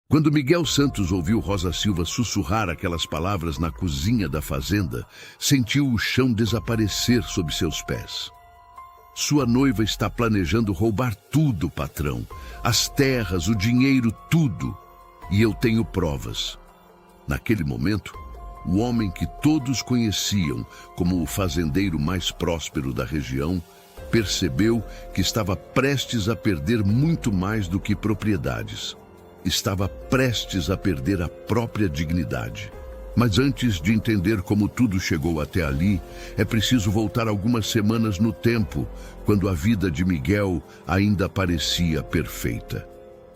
Quando Miguel Santos ouviu Rosa Silva sussurrar aquelas palavras na cozinha da fazenda, sentiu o chão desaparecer sob seus pés. Sua noiva está planejando roubar tudo, patrão. As terras, o dinheiro, tudo. E eu tenho provas. Naquele momento, o homem que todos conheciam como o fazendeiro mais próspero da região, percebeu que estava prestes a perder muito mais do que propriedades. Estava prestes a perder a própria dignidade. Mas antes de entender como tudo chegou até ali, é preciso voltar algumas semanas no tempo, quando a vida de Miguel ainda parecia perfeita.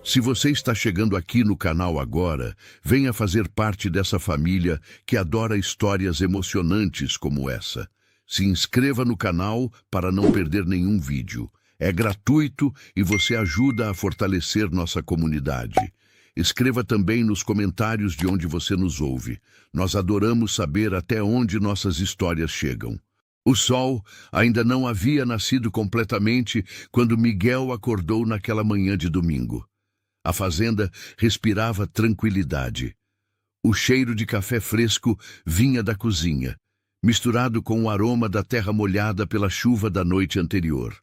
Se você está chegando aqui no canal agora, venha fazer parte dessa família que adora histórias emocionantes como essa. Se inscreva no canal para não perder nenhum vídeo. É gratuito e você ajuda a fortalecer nossa comunidade. Escreva também nos comentários de onde você nos ouve. Nós adoramos saber até onde nossas histórias chegam. O sol ainda não havia nascido completamente quando Miguel acordou naquela manhã de domingo. A fazenda respirava tranquilidade. O cheiro de café fresco vinha da cozinha, misturado com o aroma da terra molhada pela chuva da noite anterior.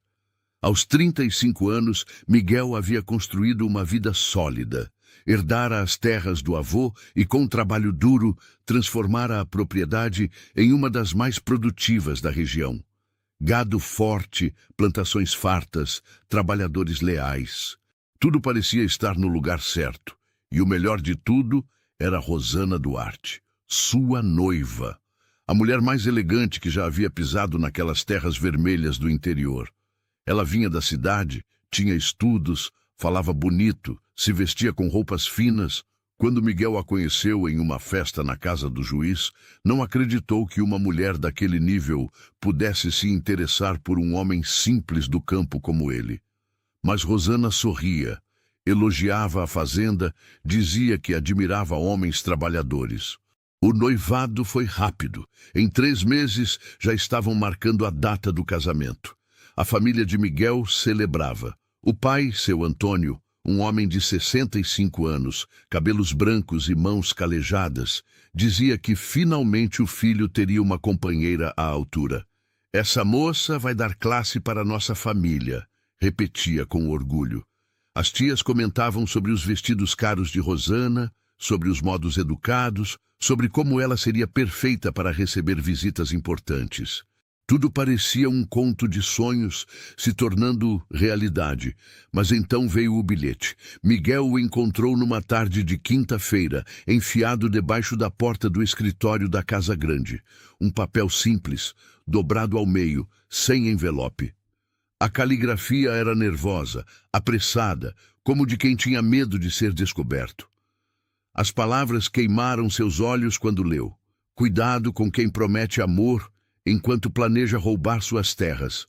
Aos 35 anos, Miguel havia construído uma vida sólida. Herdara as terras do avô e, com trabalho duro, transformara a propriedade em uma das mais produtivas da região. Gado forte, plantações fartas, trabalhadores leais. Tudo parecia estar no lugar certo. E o melhor de tudo era Rosana Duarte, sua noiva. A mulher mais elegante que já havia pisado naquelas terras vermelhas do interior. Ela vinha da cidade, tinha estudos, falava bonito, se vestia com roupas finas. Quando Miguel a conheceu em uma festa na casa do juiz, não acreditou que uma mulher daquele nível pudesse se interessar por um homem simples do campo como ele. Mas Rosana sorria, elogiava a fazenda, dizia que admirava homens trabalhadores. O noivado foi rápido. Em 3 meses já estavam marcando a data do casamento. A família de Miguel celebrava. O pai, seu Antônio, um homem de 65 anos, cabelos brancos e mãos calejadas, dizia que finalmente o filho teria uma companheira à altura. Essa moça vai dar classe para nossa família, repetia com orgulho. As tias comentavam sobre os vestidos caros de Rosana, sobre os modos educados, sobre como ela seria perfeita para receber visitas importantes. Tudo parecia um conto de sonhos se tornando realidade, mas então veio o bilhete. Miguel o encontrou numa tarde de quinta-feira, enfiado debaixo da porta do escritório da Casa Grande. Um papel simples, dobrado ao meio, sem envelope. A caligrafia era nervosa, apressada, como de quem tinha medo de ser descoberto. As palavras queimaram seus olhos quando leu. Cuidado com quem promete amor enquanto planeja roubar suas terras.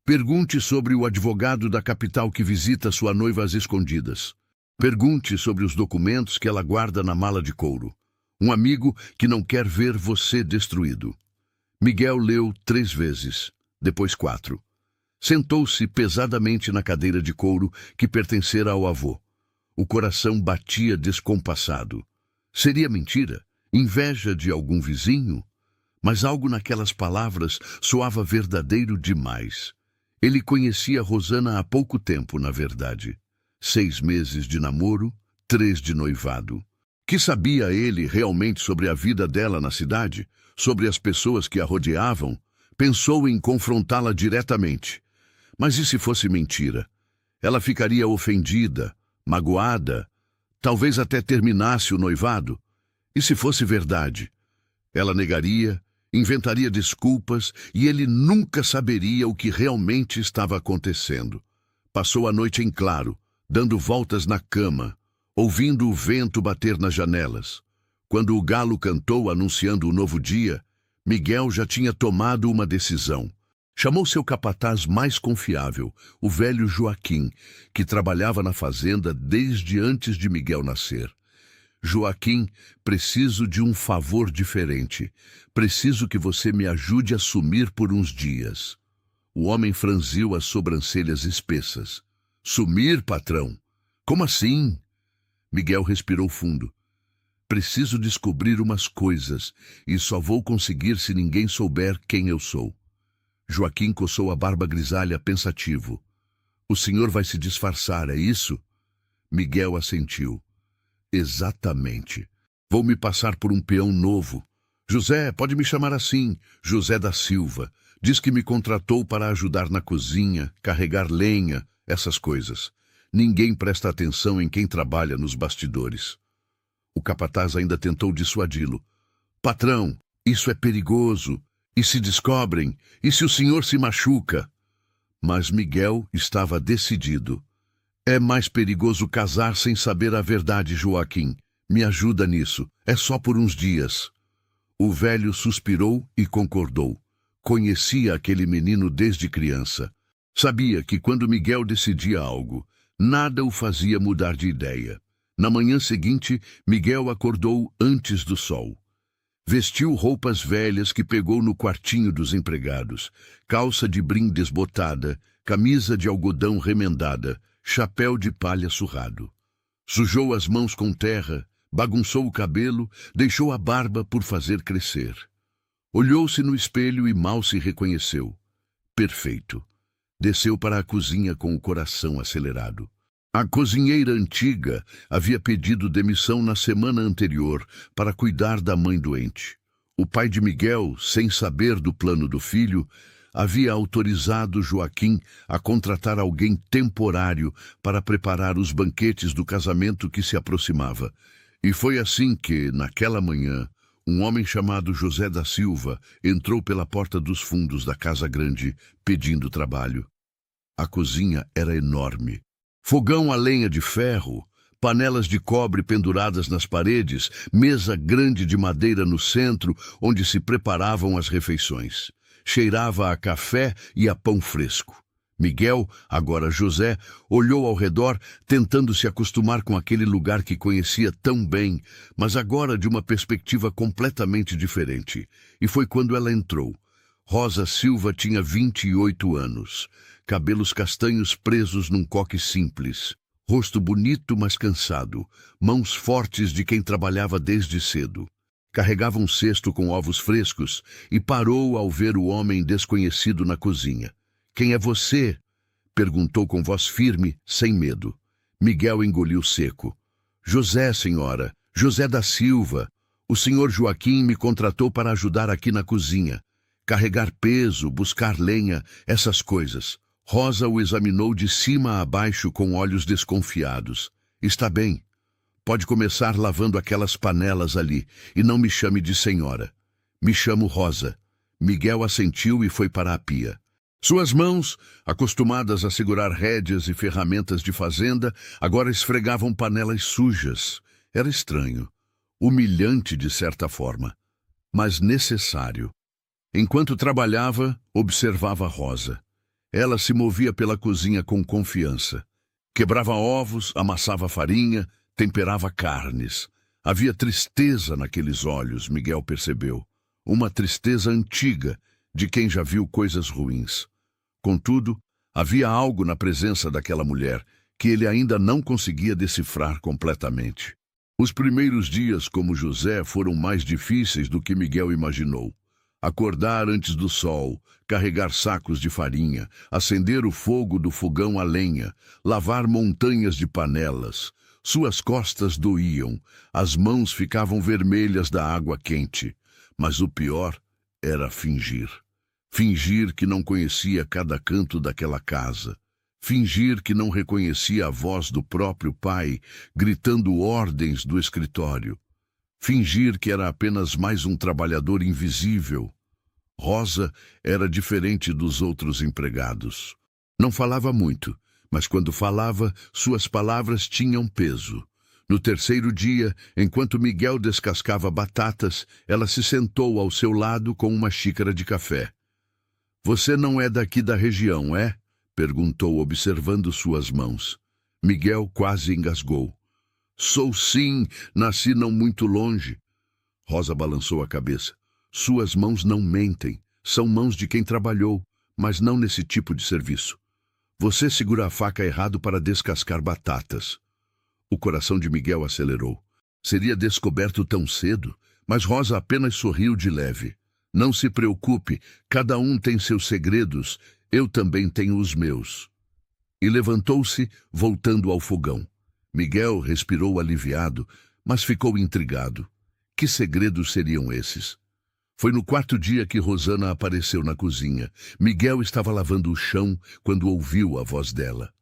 Pergunte sobre o advogado da capital que visita sua noiva às escondidas. Pergunte sobre os documentos que ela guarda na mala de couro. Um amigo que não quer ver você destruído. Miguel leu 3 vezes, depois 4. Sentou-se pesadamente na cadeira de couro que pertencera ao avô. O coração batia descompassado. Seria mentira? Inveja de algum vizinho? Mas algo naquelas palavras soava verdadeiro demais. Ele conhecia Rosana há pouco tempo, na verdade. 6 meses de namoro, 3 de noivado. Que sabia ele realmente sobre a vida dela na cidade? Sobre as pessoas que a rodeavam? Pensou em confrontá-la diretamente. Mas e se fosse mentira? Ela ficaria ofendida, magoada, talvez até terminasse o noivado. E se fosse verdade? Ela negaria, inventaria desculpas e ele nunca saberia o que realmente estava acontecendo. Passou a noite em claro, dando voltas na cama, ouvindo o vento bater nas janelas. Quando o galo cantou anunciando o novo dia, Miguel já tinha tomado uma decisão. Chamou seu capataz mais confiável, o velho Joaquim, que trabalhava na fazenda desde antes de Miguel nascer. Joaquim, preciso de um favor diferente. Preciso que você me ajude a sumir por uns dias. O homem franziu as sobrancelhas espessas. Sumir, patrão? Como assim? Miguel respirou fundo. Preciso descobrir umas coisas, e só vou conseguir se ninguém souber quem eu sou. Joaquim coçou a barba grisalha pensativo. O senhor vai se disfarçar, é isso? Miguel assentiu. Exatamente. Vou me passar por um peão novo. José, pode me chamar assim, José da Silva. Diz que me contratou para ajudar na cozinha, carregar lenha, essas coisas. Ninguém presta atenção em quem trabalha nos bastidores. O capataz ainda tentou dissuadi-lo. Patrão, isso é perigoso. E se descobrem? E se o senhor se machuca? Mas Miguel estava decidido. É mais perigoso casar sem saber a verdade, Joaquim. Me ajuda nisso. É só por uns dias. O velho suspirou e concordou. Conhecia aquele menino desde criança. Sabia que quando Miguel decidia algo, nada o fazia mudar de ideia. Na manhã seguinte, Miguel acordou antes do sol. Vestiu roupas velhas que pegou no quartinho dos empregados, calça de brim desbotada, camisa de algodão remendada, chapéu de palha surrado. Sujou as mãos com terra, bagunçou o cabelo, deixou a barba por fazer crescer. Olhou-se no espelho e mal se reconheceu. Perfeito. Desceu para a cozinha com o coração acelerado. A cozinheira antiga havia pedido demissão na semana anterior para cuidar da mãe doente. O pai de Miguel, sem saber do plano do filho, havia autorizado Joaquim a contratar alguém temporário para preparar os banquetes do casamento que se aproximava. E foi assim que, naquela manhã, um homem chamado José da Silva entrou pela porta dos fundos da casa grande, pedindo trabalho. A cozinha era enorme. Fogão a lenha de ferro, panelas de cobre penduradas nas paredes, mesa grande de madeira no centro, onde se preparavam as refeições. Cheirava a café e a pão fresco. Miguel, agora José, olhou ao redor, tentando se acostumar com aquele lugar que conhecia tão bem, mas agora de uma perspectiva completamente diferente. E foi quando ela entrou. Rosa Silva tinha 28 anos. Cabelos castanhos presos num coque simples. Rosto bonito, mas cansado. Mãos fortes de quem trabalhava desde cedo. Carregava um cesto com ovos frescos e parou ao ver o homem desconhecido na cozinha. Quem é você? Perguntou com voz firme, sem medo. Miguel engoliu seco. José, senhora. José da Silva. O senhor Joaquim me contratou para ajudar aqui na cozinha. Carregar peso, buscar lenha, essas coisas. Rosa o examinou de cima a baixo com olhos desconfiados. Está bem. Pode começar lavando aquelas panelas ali, e não me chame de senhora. Me chamo Rosa. Miguel assentiu e foi para a pia. Suas mãos, acostumadas a segurar rédeas e ferramentas de fazenda, agora esfregavam panelas sujas. Era estranho. Humilhante de certa forma, mas necessário. Enquanto trabalhava, observava Rosa. Ela se movia pela cozinha com confiança. Quebrava ovos, amassava farinha, temperava carnes. Havia tristeza naqueles olhos, Miguel percebeu. Uma tristeza antiga, de quem já viu coisas ruins. Contudo, havia algo na presença daquela mulher que ele ainda não conseguia decifrar completamente. Os primeiros dias como José foram mais difíceis do que Miguel imaginou. Acordar antes do sol, carregar sacos de farinha, acender o fogo do fogão a lenha, lavar montanhas de panelas. Suas costas doíam, as mãos ficavam vermelhas da água quente. Mas o pior era fingir. Fingir que não conhecia cada canto daquela casa. Fingir que não reconhecia a voz do próprio pai, gritando ordens do escritório. Fingir que era apenas mais um trabalhador invisível. Rosa era diferente dos outros empregados. Não falava muito, mas quando falava, suas palavras tinham peso. No terceiro dia, enquanto Miguel descascava batatas, ela se sentou ao seu lado com uma xícara de café. Você não é daqui da região, é? Perguntou, observando suas mãos. Miguel quase engasgou. Sou sim, nasci não muito longe. Rosa balançou a cabeça. Suas mãos não mentem. São mãos de quem trabalhou, mas não nesse tipo de serviço. Você segura a faca errado para descascar batatas. O coração de Miguel acelerou. Seria descoberto tão cedo, mas Rosa apenas sorriu de leve. Não se preocupe, cada um tem seus segredos, eu também tenho os meus. E levantou-se, voltando ao fogão. Miguel respirou aliviado, mas ficou intrigado. Que segredos seriam esses? Foi no quarto dia que Rosana apareceu na cozinha. Miguel estava lavando o chão quando ouviu a voz dela.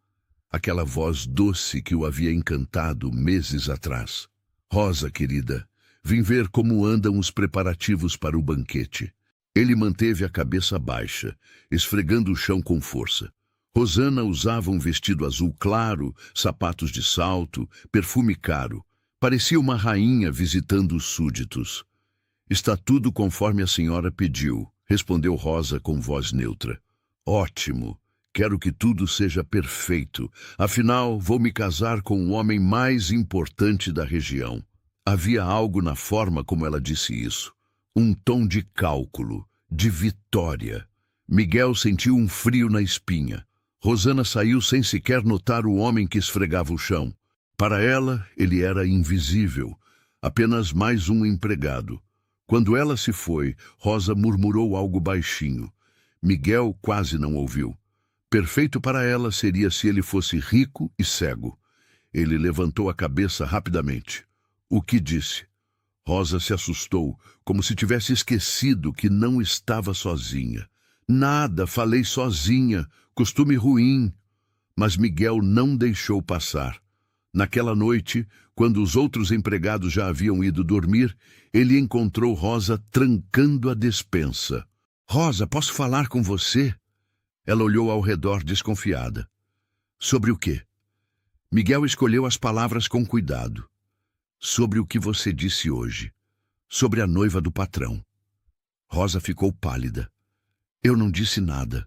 Aquela voz doce que o havia encantado meses atrás. Rosa, querida, vim ver como andam os preparativos para o banquete. Ele manteve a cabeça baixa, esfregando o chão com força. Rosana usava um vestido azul claro, sapatos de salto, perfume caro. Parecia uma rainha visitando os súditos. Está tudo conforme a senhora pediu, respondeu Rosa com voz neutra. Ótimo. Quero que tudo seja perfeito. Afinal, vou me casar com o homem mais importante da região. Havia algo na forma como ela disse isso. Um tom de cálculo, de vitória. Miguel sentiu um frio na espinha. Rosana saiu sem sequer notar o homem que esfregava o chão. Para ela, ele era invisível, apenas mais um empregado. Quando ela se foi, Rosa murmurou algo baixinho. Miguel quase não ouviu. Perfeito para ela seria se ele fosse rico e cego. Ele levantou a cabeça rapidamente. O que disse? Rosa se assustou, como se tivesse esquecido que não estava sozinha. Nada, falei sozinha, costume ruim. Mas Miguel não deixou passar. Naquela noite, quando os outros empregados já haviam ido dormir, ele encontrou Rosa trancando a despensa. Rosa, posso falar com você? Ela olhou ao redor desconfiada. Sobre o quê? Miguel escolheu as palavras com cuidado. Sobre o que você disse hoje. Sobre a noiva do patrão. Rosa ficou pálida. Eu não disse nada.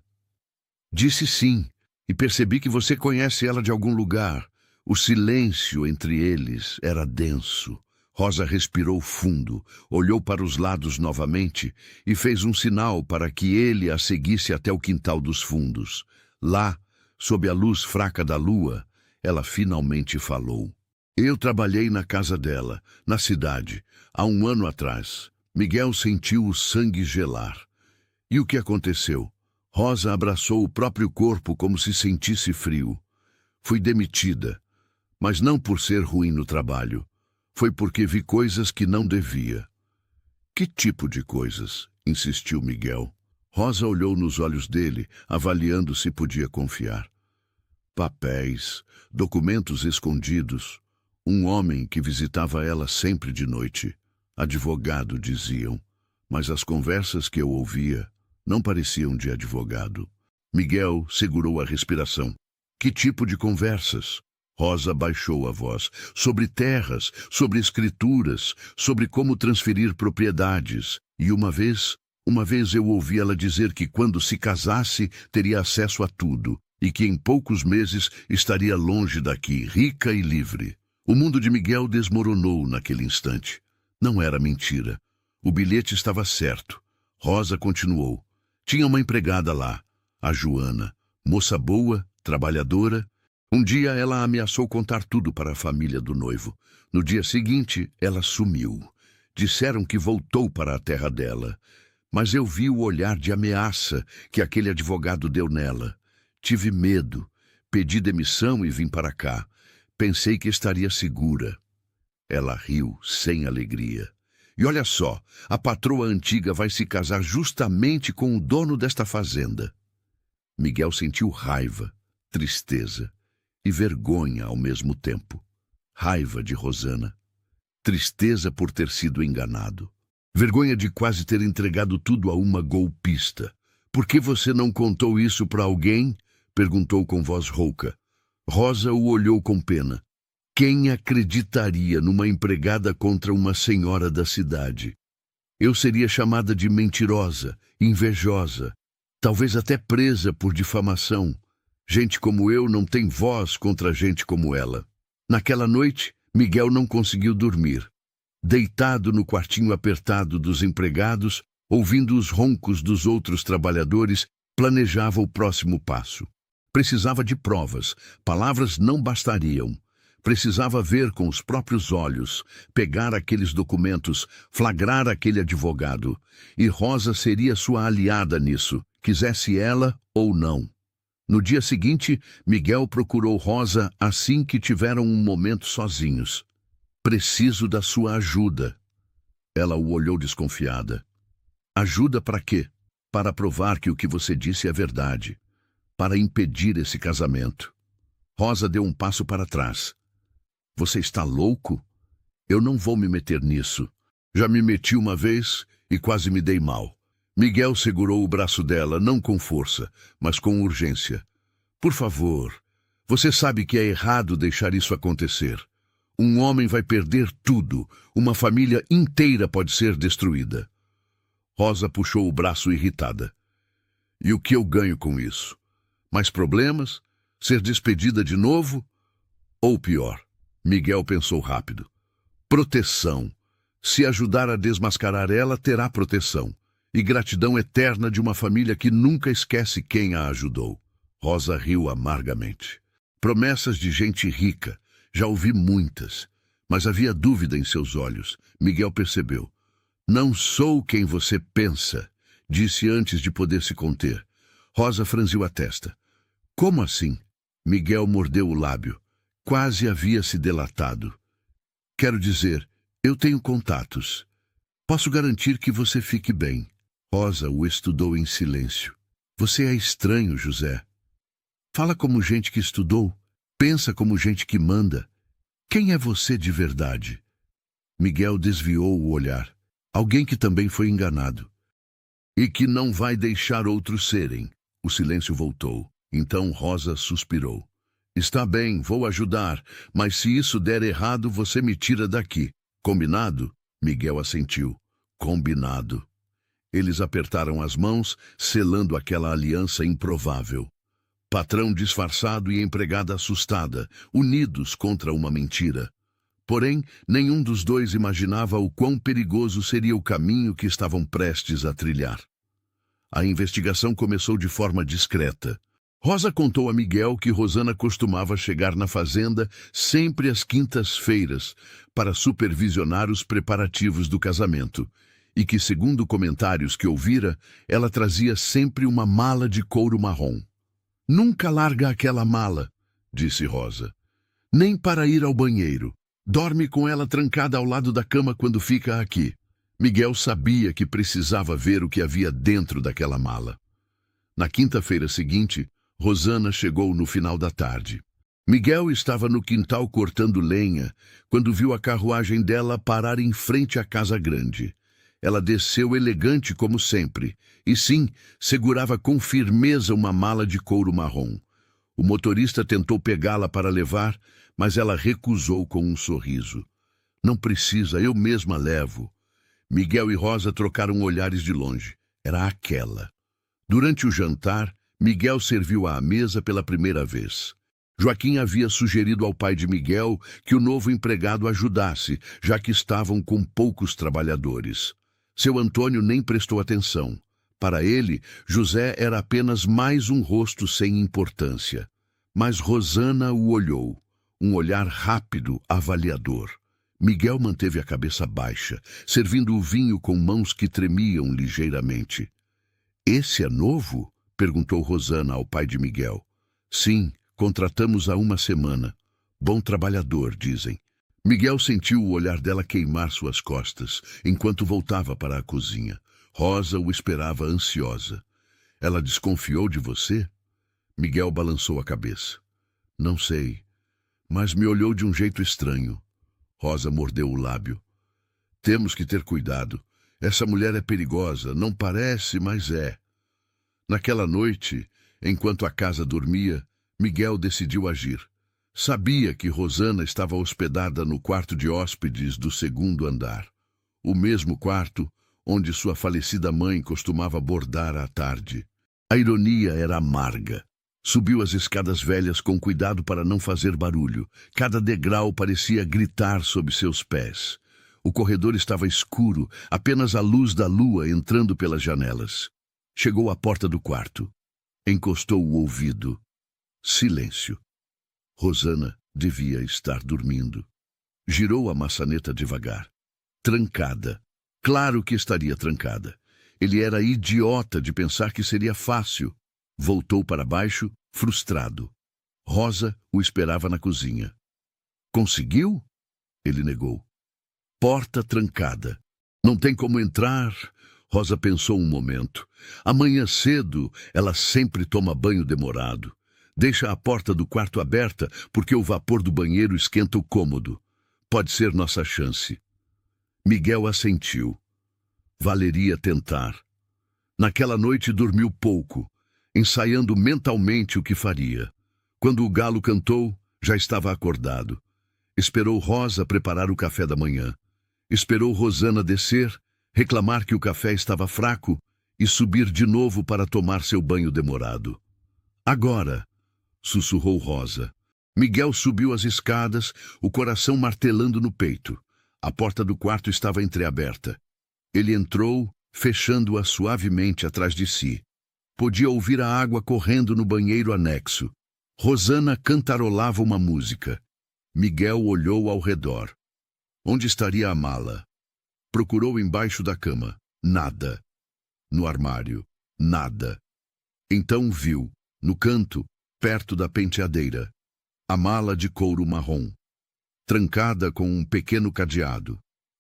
Disse sim, e percebi que você conhece ela de algum lugar. O silêncio entre eles era denso. Rosa respirou fundo, olhou para os lados novamente e fez um sinal para que ele a seguisse até o quintal dos fundos. Lá, sob a luz fraca da lua, ela finalmente falou. Eu trabalhei na casa dela, na cidade, há 1 ano atrás. Miguel sentiu o sangue gelar. E o que aconteceu? Rosa abraçou o próprio corpo como se sentisse frio. Fui demitida, mas não por ser ruim no trabalho. Foi porque vi coisas que não devia. Que tipo de coisas? Insistiu Miguel. Rosa olhou nos olhos dele, avaliando se podia confiar. Papéis, documentos escondidos. Um homem que visitava ela sempre de noite. Advogado, diziam. Mas as conversas que eu ouvia não pareciam de advogado. Miguel segurou a respiração. Que tipo de conversas? Rosa baixou a voz. Sobre terras, sobre escrituras, sobre como transferir propriedades. E uma vez eu ouvi ela dizer que quando se casasse teria acesso a tudo e que em poucos meses estaria longe daqui, rica e livre. O mundo de Miguel desmoronou naquele instante. Não era mentira. O bilhete estava certo. Rosa continuou. Tinha uma empregada lá, a Joana, moça boa, trabalhadora. Um dia ela ameaçou contar tudo para a família do noivo. No dia seguinte, ela sumiu. Disseram que voltou para a terra dela. Mas eu vi o olhar de ameaça que aquele advogado deu nela. Tive medo. Pedi demissão e vim para cá. Pensei que estaria segura. Ela riu, sem alegria. E olha só, a patroa antiga vai se casar justamente com o dono desta fazenda. Miguel sentiu raiva, tristeza e vergonha ao mesmo tempo. Raiva de Rosana. Tristeza por ter sido enganado. Vergonha de quase ter entregado tudo a uma golpista. Por que você não contou isso para alguém? Perguntou com voz rouca. Rosa o olhou com pena. Quem acreditaria numa empregada contra uma senhora da cidade? Eu seria chamada de mentirosa, invejosa, talvez até presa por difamação. Gente como eu não tem voz contra gente como ela. Naquela noite, Miguel não conseguiu dormir. Deitado no quartinho apertado dos empregados, ouvindo os roncos dos outros trabalhadores, planejava o próximo passo. Precisava de provas, palavras não bastariam. Precisava ver com os próprios olhos, pegar aqueles documentos, flagrar aquele advogado. E Rosa seria sua aliada nisso, quisesse ela ou não. No dia seguinte, Miguel procurou Rosa assim que tiveram um momento sozinhos. Preciso da sua ajuda. Ela o olhou desconfiada. Ajuda para quê? Para provar que o que você disse é verdade. Para impedir esse casamento. Rosa deu um passo para trás. Você está louco? Eu não vou me meter nisso. Já me meti uma vez e quase me dei mal. Miguel segurou o braço dela, não com força, mas com urgência. Por favor, você sabe que é errado deixar isso acontecer. Um homem vai perder tudo. Uma família inteira pode ser destruída. Rosa puxou o braço irritada. E o que eu ganho com isso? Mais problemas? Ser despedida de novo? Ou pior? Miguel pensou rápido. Proteção. Se ajudar a desmascarar ela, terá proteção. E gratidão eterna de uma família que nunca esquece quem a ajudou. Rosa riu amargamente. Promessas de gente rica. Já ouvi muitas. Mas havia dúvida em seus olhos. Miguel percebeu. Não sou quem você pensa, disse antes de poder se conter. Rosa franziu a testa. Como assim? Miguel mordeu o lábio. Quase havia se delatado. Quero dizer, eu tenho contatos. Posso garantir que você fique bem. Rosa o estudou em silêncio. Você é estranho, José. Fala como gente que estudou. Pensa como gente que manda. Quem é você de verdade? Miguel desviou o olhar. Alguém que também foi enganado. E que não vai deixar outros serem. O silêncio voltou. Então Rosa suspirou. Está bem, vou ajudar, mas se isso der errado, você me tira daqui. Combinado? Miguel assentiu. Combinado. Eles apertaram as mãos, selando aquela aliança improvável. Patrão disfarçado e empregada assustada, unidos contra uma mentira. Porém, nenhum dos dois imaginava o quão perigoso seria o caminho que estavam prestes a trilhar. A investigação começou de forma discreta. Rosa contou a Miguel que Rosana costumava chegar na fazenda sempre às quintas-feiras para supervisionar os preparativos do casamento e que, segundo comentários que ouvira, ela trazia sempre uma mala de couro marrom. Nunca larga aquela mala, disse Rosa. Nem para ir ao banheiro. Dorme com ela trancada ao lado da cama quando fica aqui. Miguel sabia que precisava ver o que havia dentro daquela mala. Na quinta-feira seguinte, Rosana chegou no final da tarde. Miguel estava no quintal cortando lenha, quando viu a carruagem dela parar em frente à casa grande. Ela desceu elegante como sempre, e sim, segurava com firmeza uma mala de couro marrom. O motorista tentou pegá-la para levar, mas ela recusou com um sorriso. Não precisa, eu mesma levo. Miguel e Rosa trocaram olhares de longe. Era aquela. Durante o jantar, Miguel serviu à mesa pela primeira vez. Joaquim havia sugerido ao pai de Miguel que o novo empregado ajudasse, já que estavam com poucos trabalhadores. Seu Antônio nem prestou atenção. Para ele, José era apenas mais um rosto sem importância. Mas Rosana o olhou, um olhar rápido, avaliador. Miguel manteve a cabeça baixa, servindo o vinho com mãos que tremiam ligeiramente. Esse é novo? Perguntou Rosana ao pai de Miguel. Sim, contratamos há uma semana. Bom trabalhador, dizem. Miguel sentiu o olhar dela queimar suas costas, enquanto voltava para a cozinha. Rosa o esperava ansiosa. Ela desconfiou de você? Miguel balançou a cabeça. Não sei, mas me olhou de um jeito estranho. Rosa mordeu o lábio. Temos que ter cuidado. Essa mulher é perigosa, não parece, mas é. Naquela noite, enquanto a casa dormia, Miguel decidiu agir. Sabia que Rosana estava hospedada no quarto de hóspedes do segundo andar. O mesmo quarto onde sua falecida mãe costumava bordar à tarde. A ironia era amarga. Subiu as escadas velhas com cuidado para não fazer barulho. Cada degrau parecia gritar sob seus pés. O corredor estava escuro, apenas a luz da lua entrando pelas janelas. Chegou à porta do quarto. Encostou o ouvido. Silêncio. Rosana Devia estar dormindo. Girou a maçaneta devagar. Trancada. Claro que estaria trancada. Ele era idiota de pensar que seria fácil. Voltou para baixo, frustrado. Rosa o esperava na cozinha. Conseguiu? Ele negou. Porta trancada. Não tem como entrar. Rosa pensou um momento. Amanhã cedo, ela sempre toma banho demorado. Deixa a porta do quarto aberta porque o vapor do banheiro esquenta o cômodo. Pode ser nossa chance. Miguel assentiu. Valeria tentar. Naquela noite dormiu pouco, ensaiando mentalmente o que faria. Quando o galo cantou, já estava acordado. Esperou Rosa preparar o café da manhã. Esperou Rosana descer, reclamar que o café estava fraco e subir de novo para tomar seu banho demorado. Agora, sussurrou Rosa. Miguel subiu as escadas, o coração martelando no peito. A porta do quarto estava entreaberta. Ele entrou, fechando-a suavemente atrás de si. Podia ouvir a água correndo no banheiro anexo. Rosana cantarolava uma música. Miguel olhou ao redor. Onde estaria a mala? Procurou embaixo da cama. Nada. No armário. Nada. Então viu, no canto, perto da penteadeira, a mala de couro marrom, trancada com um pequeno cadeado.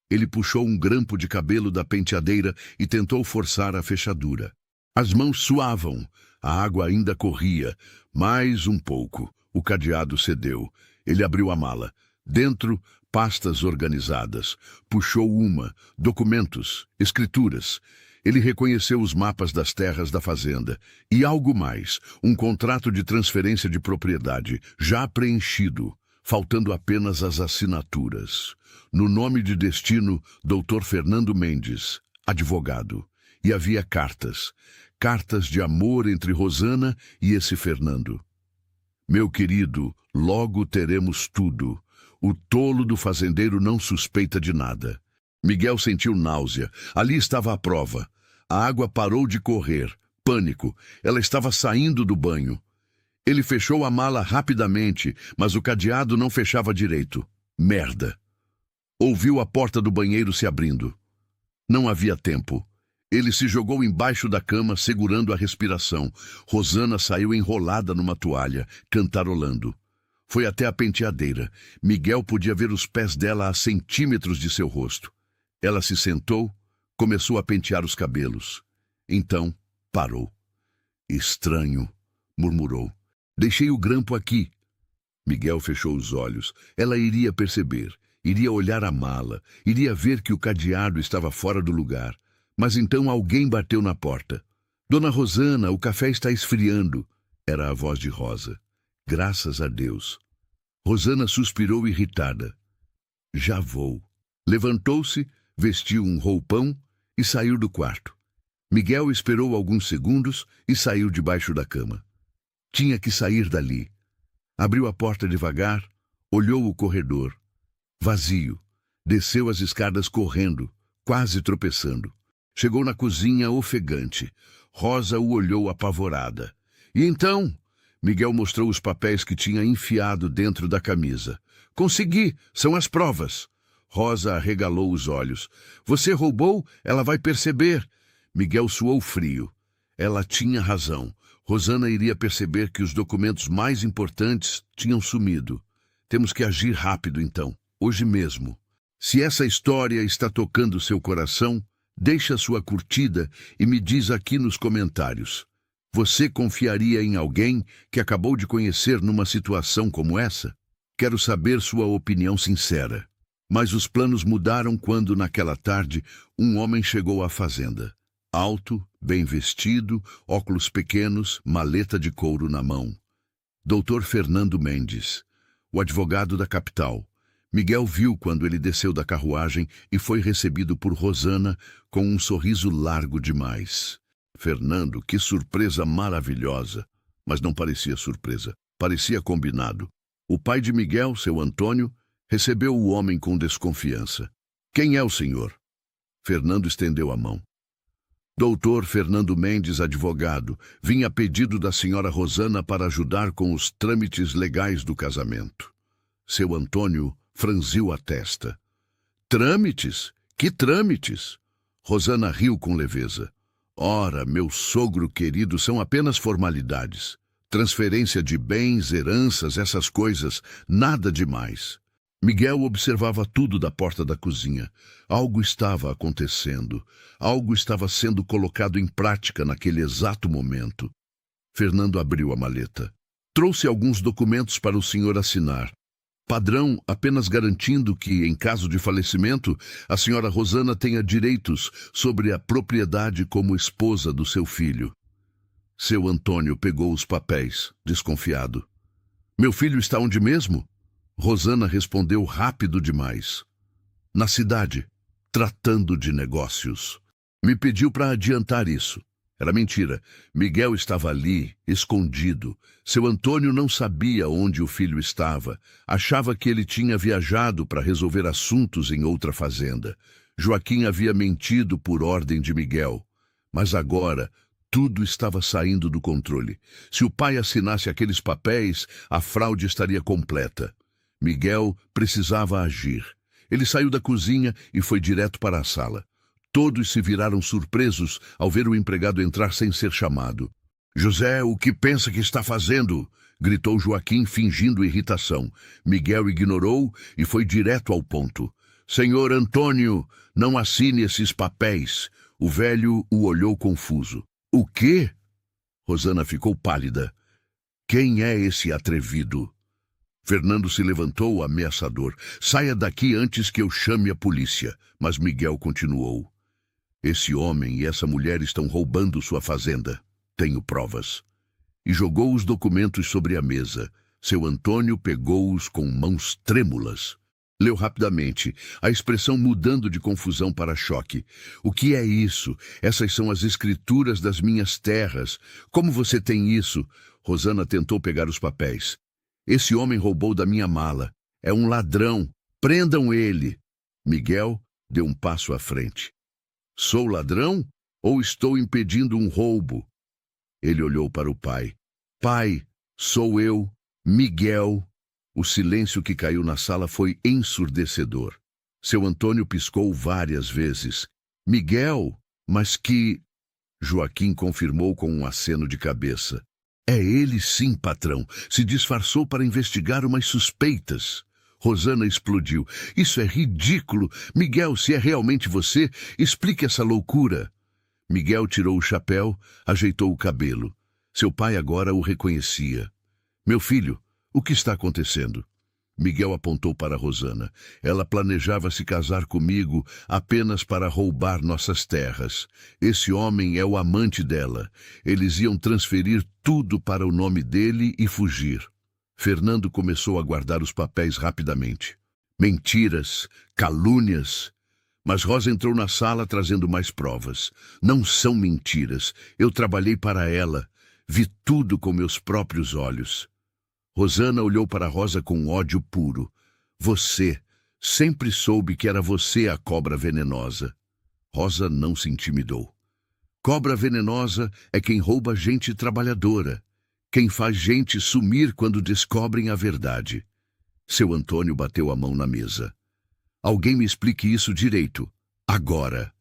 Ele puxou um grampo de cabelo da penteadeira e tentou forçar a fechadura. As mãos suavam, a água ainda corria. Mais um pouco. O cadeado cedeu. Ele abriu a mala. Dentro, pastas organizadas. Puxou uma, documentos, escrituras. Ele reconheceu os mapas das terras da fazenda. E algo mais, um contrato de transferência de propriedade, já preenchido, faltando apenas as assinaturas. No nome de destino, Dr. Fernando Mendes, advogado. E havia cartas. Cartas de amor entre Rosana e esse Fernando. Meu querido, logo teremos tudo. O tolo do fazendeiro não suspeita de nada. Miguel sentiu náusea. Ali estava a prova. A água parou de correr. Pânico. Ela estava saindo do banho. Ele fechou a mala rapidamente, mas o cadeado não fechava direito. Merda. Ouviu a porta do banheiro se abrindo. Não havia tempo. Ele se jogou embaixo da cama, segurando a respiração. Rosana saiu enrolada numa toalha, cantarolando. Foi até a penteadeira. Miguel podia ver os pés dela a centímetros de seu rosto. Ela se sentou, começou a pentear os cabelos. Então, parou. Estranho, murmurou. Deixei o grampo aqui. Miguel fechou os olhos. Ela iria perceber, iria olhar a mala, iria ver que o cadeado estava fora do lugar. Mas então alguém bateu na porta. Dona Rosana, o café está esfriando. Era a voz de Rosa. Graças a Deus. Rosana suspirou irritada. Já vou. Levantou-se, vestiu um roupão e saiu do quarto. Miguel esperou alguns segundos e saiu debaixo da cama. Tinha que sair dali. Abriu a porta devagar, olhou o corredor. Vazio. Desceu as escadas correndo, quase tropeçando. Chegou na cozinha ofegante. Rosa o olhou apavorada. E então? Miguel mostrou os papéis que tinha enfiado dentro da camisa. Consegui, são as provas. Rosa arregalou os olhos. Você roubou? Ela vai perceber. Miguel suou frio. Ela tinha razão. Rosana iria perceber que os documentos mais importantes tinham sumido. Temos que agir rápido, então. Hoje mesmo. Se essa história está tocando seu coração, deixa sua curtida e me diz aqui nos comentários. Você confiaria em alguém que acabou de conhecer numa situação como essa? Quero saber sua opinião sincera. Mas os planos mudaram quando, naquela tarde, um homem chegou à fazenda. Alto, bem vestido, óculos pequenos, maleta de couro na mão. Dr. Fernando Mendes, o advogado da capital. Miguel viu quando ele desceu da carruagem e foi recebido por Rosana com um sorriso largo demais. Fernando, que surpresa maravilhosa! Mas não parecia surpresa, parecia combinado. O pai de Miguel, seu Antônio, recebeu o homem com desconfiança. Quem é o senhor? Fernando estendeu a mão. Doutor Fernando Mendes, advogado, vinha a pedido da senhora Rosana para ajudar com os trâmites legais do casamento. Seu Antônio franziu a testa. Trâmites? Que trâmites? Rosana riu com leveza. Ora, meu sogro querido, são apenas formalidades. Transferência de bens, heranças, essas coisas, nada demais. Miguel observava tudo da porta da cozinha. Algo estava acontecendo. Algo estava sendo colocado em prática naquele exato momento. Fernando abriu a maleta. Trouxe alguns documentos para o senhor assinar. Padrão apenas garantindo que, em caso de falecimento, a senhora Rosana tenha direitos sobre a propriedade como esposa do seu filho. Seu Antônio pegou os papéis, desconfiado. Meu filho está onde mesmo? Rosana respondeu rápido demais. Na cidade, tratando de negócios. Me pediu para adiantar isso. Era mentira. Miguel estava ali, escondido. Seu Antônio não sabia onde o filho estava. Achava que ele tinha viajado para resolver assuntos em outra fazenda. Joaquim havia mentido por ordem de Miguel. Mas agora, tudo estava saindo do controle. Se o pai assinasse aqueles papéis, a fraude estaria completa. Miguel precisava agir. Ele saiu da cozinha e foi direto para a sala. Todos se viraram surpresos ao ver o empregado entrar sem ser chamado. José, o que pensa que está fazendo? Gritou Joaquim, fingindo irritação. Miguel ignorou e foi direto ao ponto. Senhor Antônio, não assine esses papéis. O velho o olhou confuso. O quê? Rosana ficou pálida. Quem é esse atrevido? Fernando se levantou ameaçador. Saia daqui antes que eu chame a polícia. Mas Miguel continuou. Esse homem e essa mulher estão roubando sua fazenda. Tenho provas. E jogou os documentos sobre a mesa. Seu Antônio pegou-os com mãos trêmulas. Leu rapidamente, a expressão mudando de confusão para choque. O que é isso? Essas são as escrituras das minhas terras. Como você tem isso? Rosana tentou pegar os papéis. Esse homem roubou da minha mala. É um ladrão. Prendam ele. Miguel deu um passo à frente. Sou ladrão ou estou impedindo um roubo? Ele olhou para o pai. Pai, sou eu, Miguel. O silêncio que caiu na sala foi ensurdecedor. Seu Antônio piscou várias vezes. Miguel, mas que... Joaquim confirmou com um aceno de cabeça. É ele sim, patrão. Se disfarçou para investigar umas suspeitas. Rosana explodiu. Isso é ridículo. Miguel, se é realmente você, explique essa loucura. Miguel tirou o chapéu, ajeitou o cabelo. Seu pai agora o reconhecia. Meu filho, o que está acontecendo? Miguel apontou para Rosana. Ela planejava se casar comigo apenas para roubar nossas terras. Esse homem é o amante dela. Eles iam transferir tudo para o nome dele e fugir. Fernando começou a guardar os papéis rapidamente. Mentiras, calúnias. Mas Rosa entrou na sala trazendo mais provas. Não são mentiras. Eu trabalhei para ela. Vi tudo com meus próprios olhos. Rosana olhou para Rosa com ódio puro. Você, sempre soube que era você a cobra venenosa. Rosa não se intimidou. Cobra venenosa é quem rouba gente trabalhadora. Quem faz gente sumir quando descobrem a verdade. Seu Antônio bateu a mão na mesa. Alguém me explique isso direito. Agora.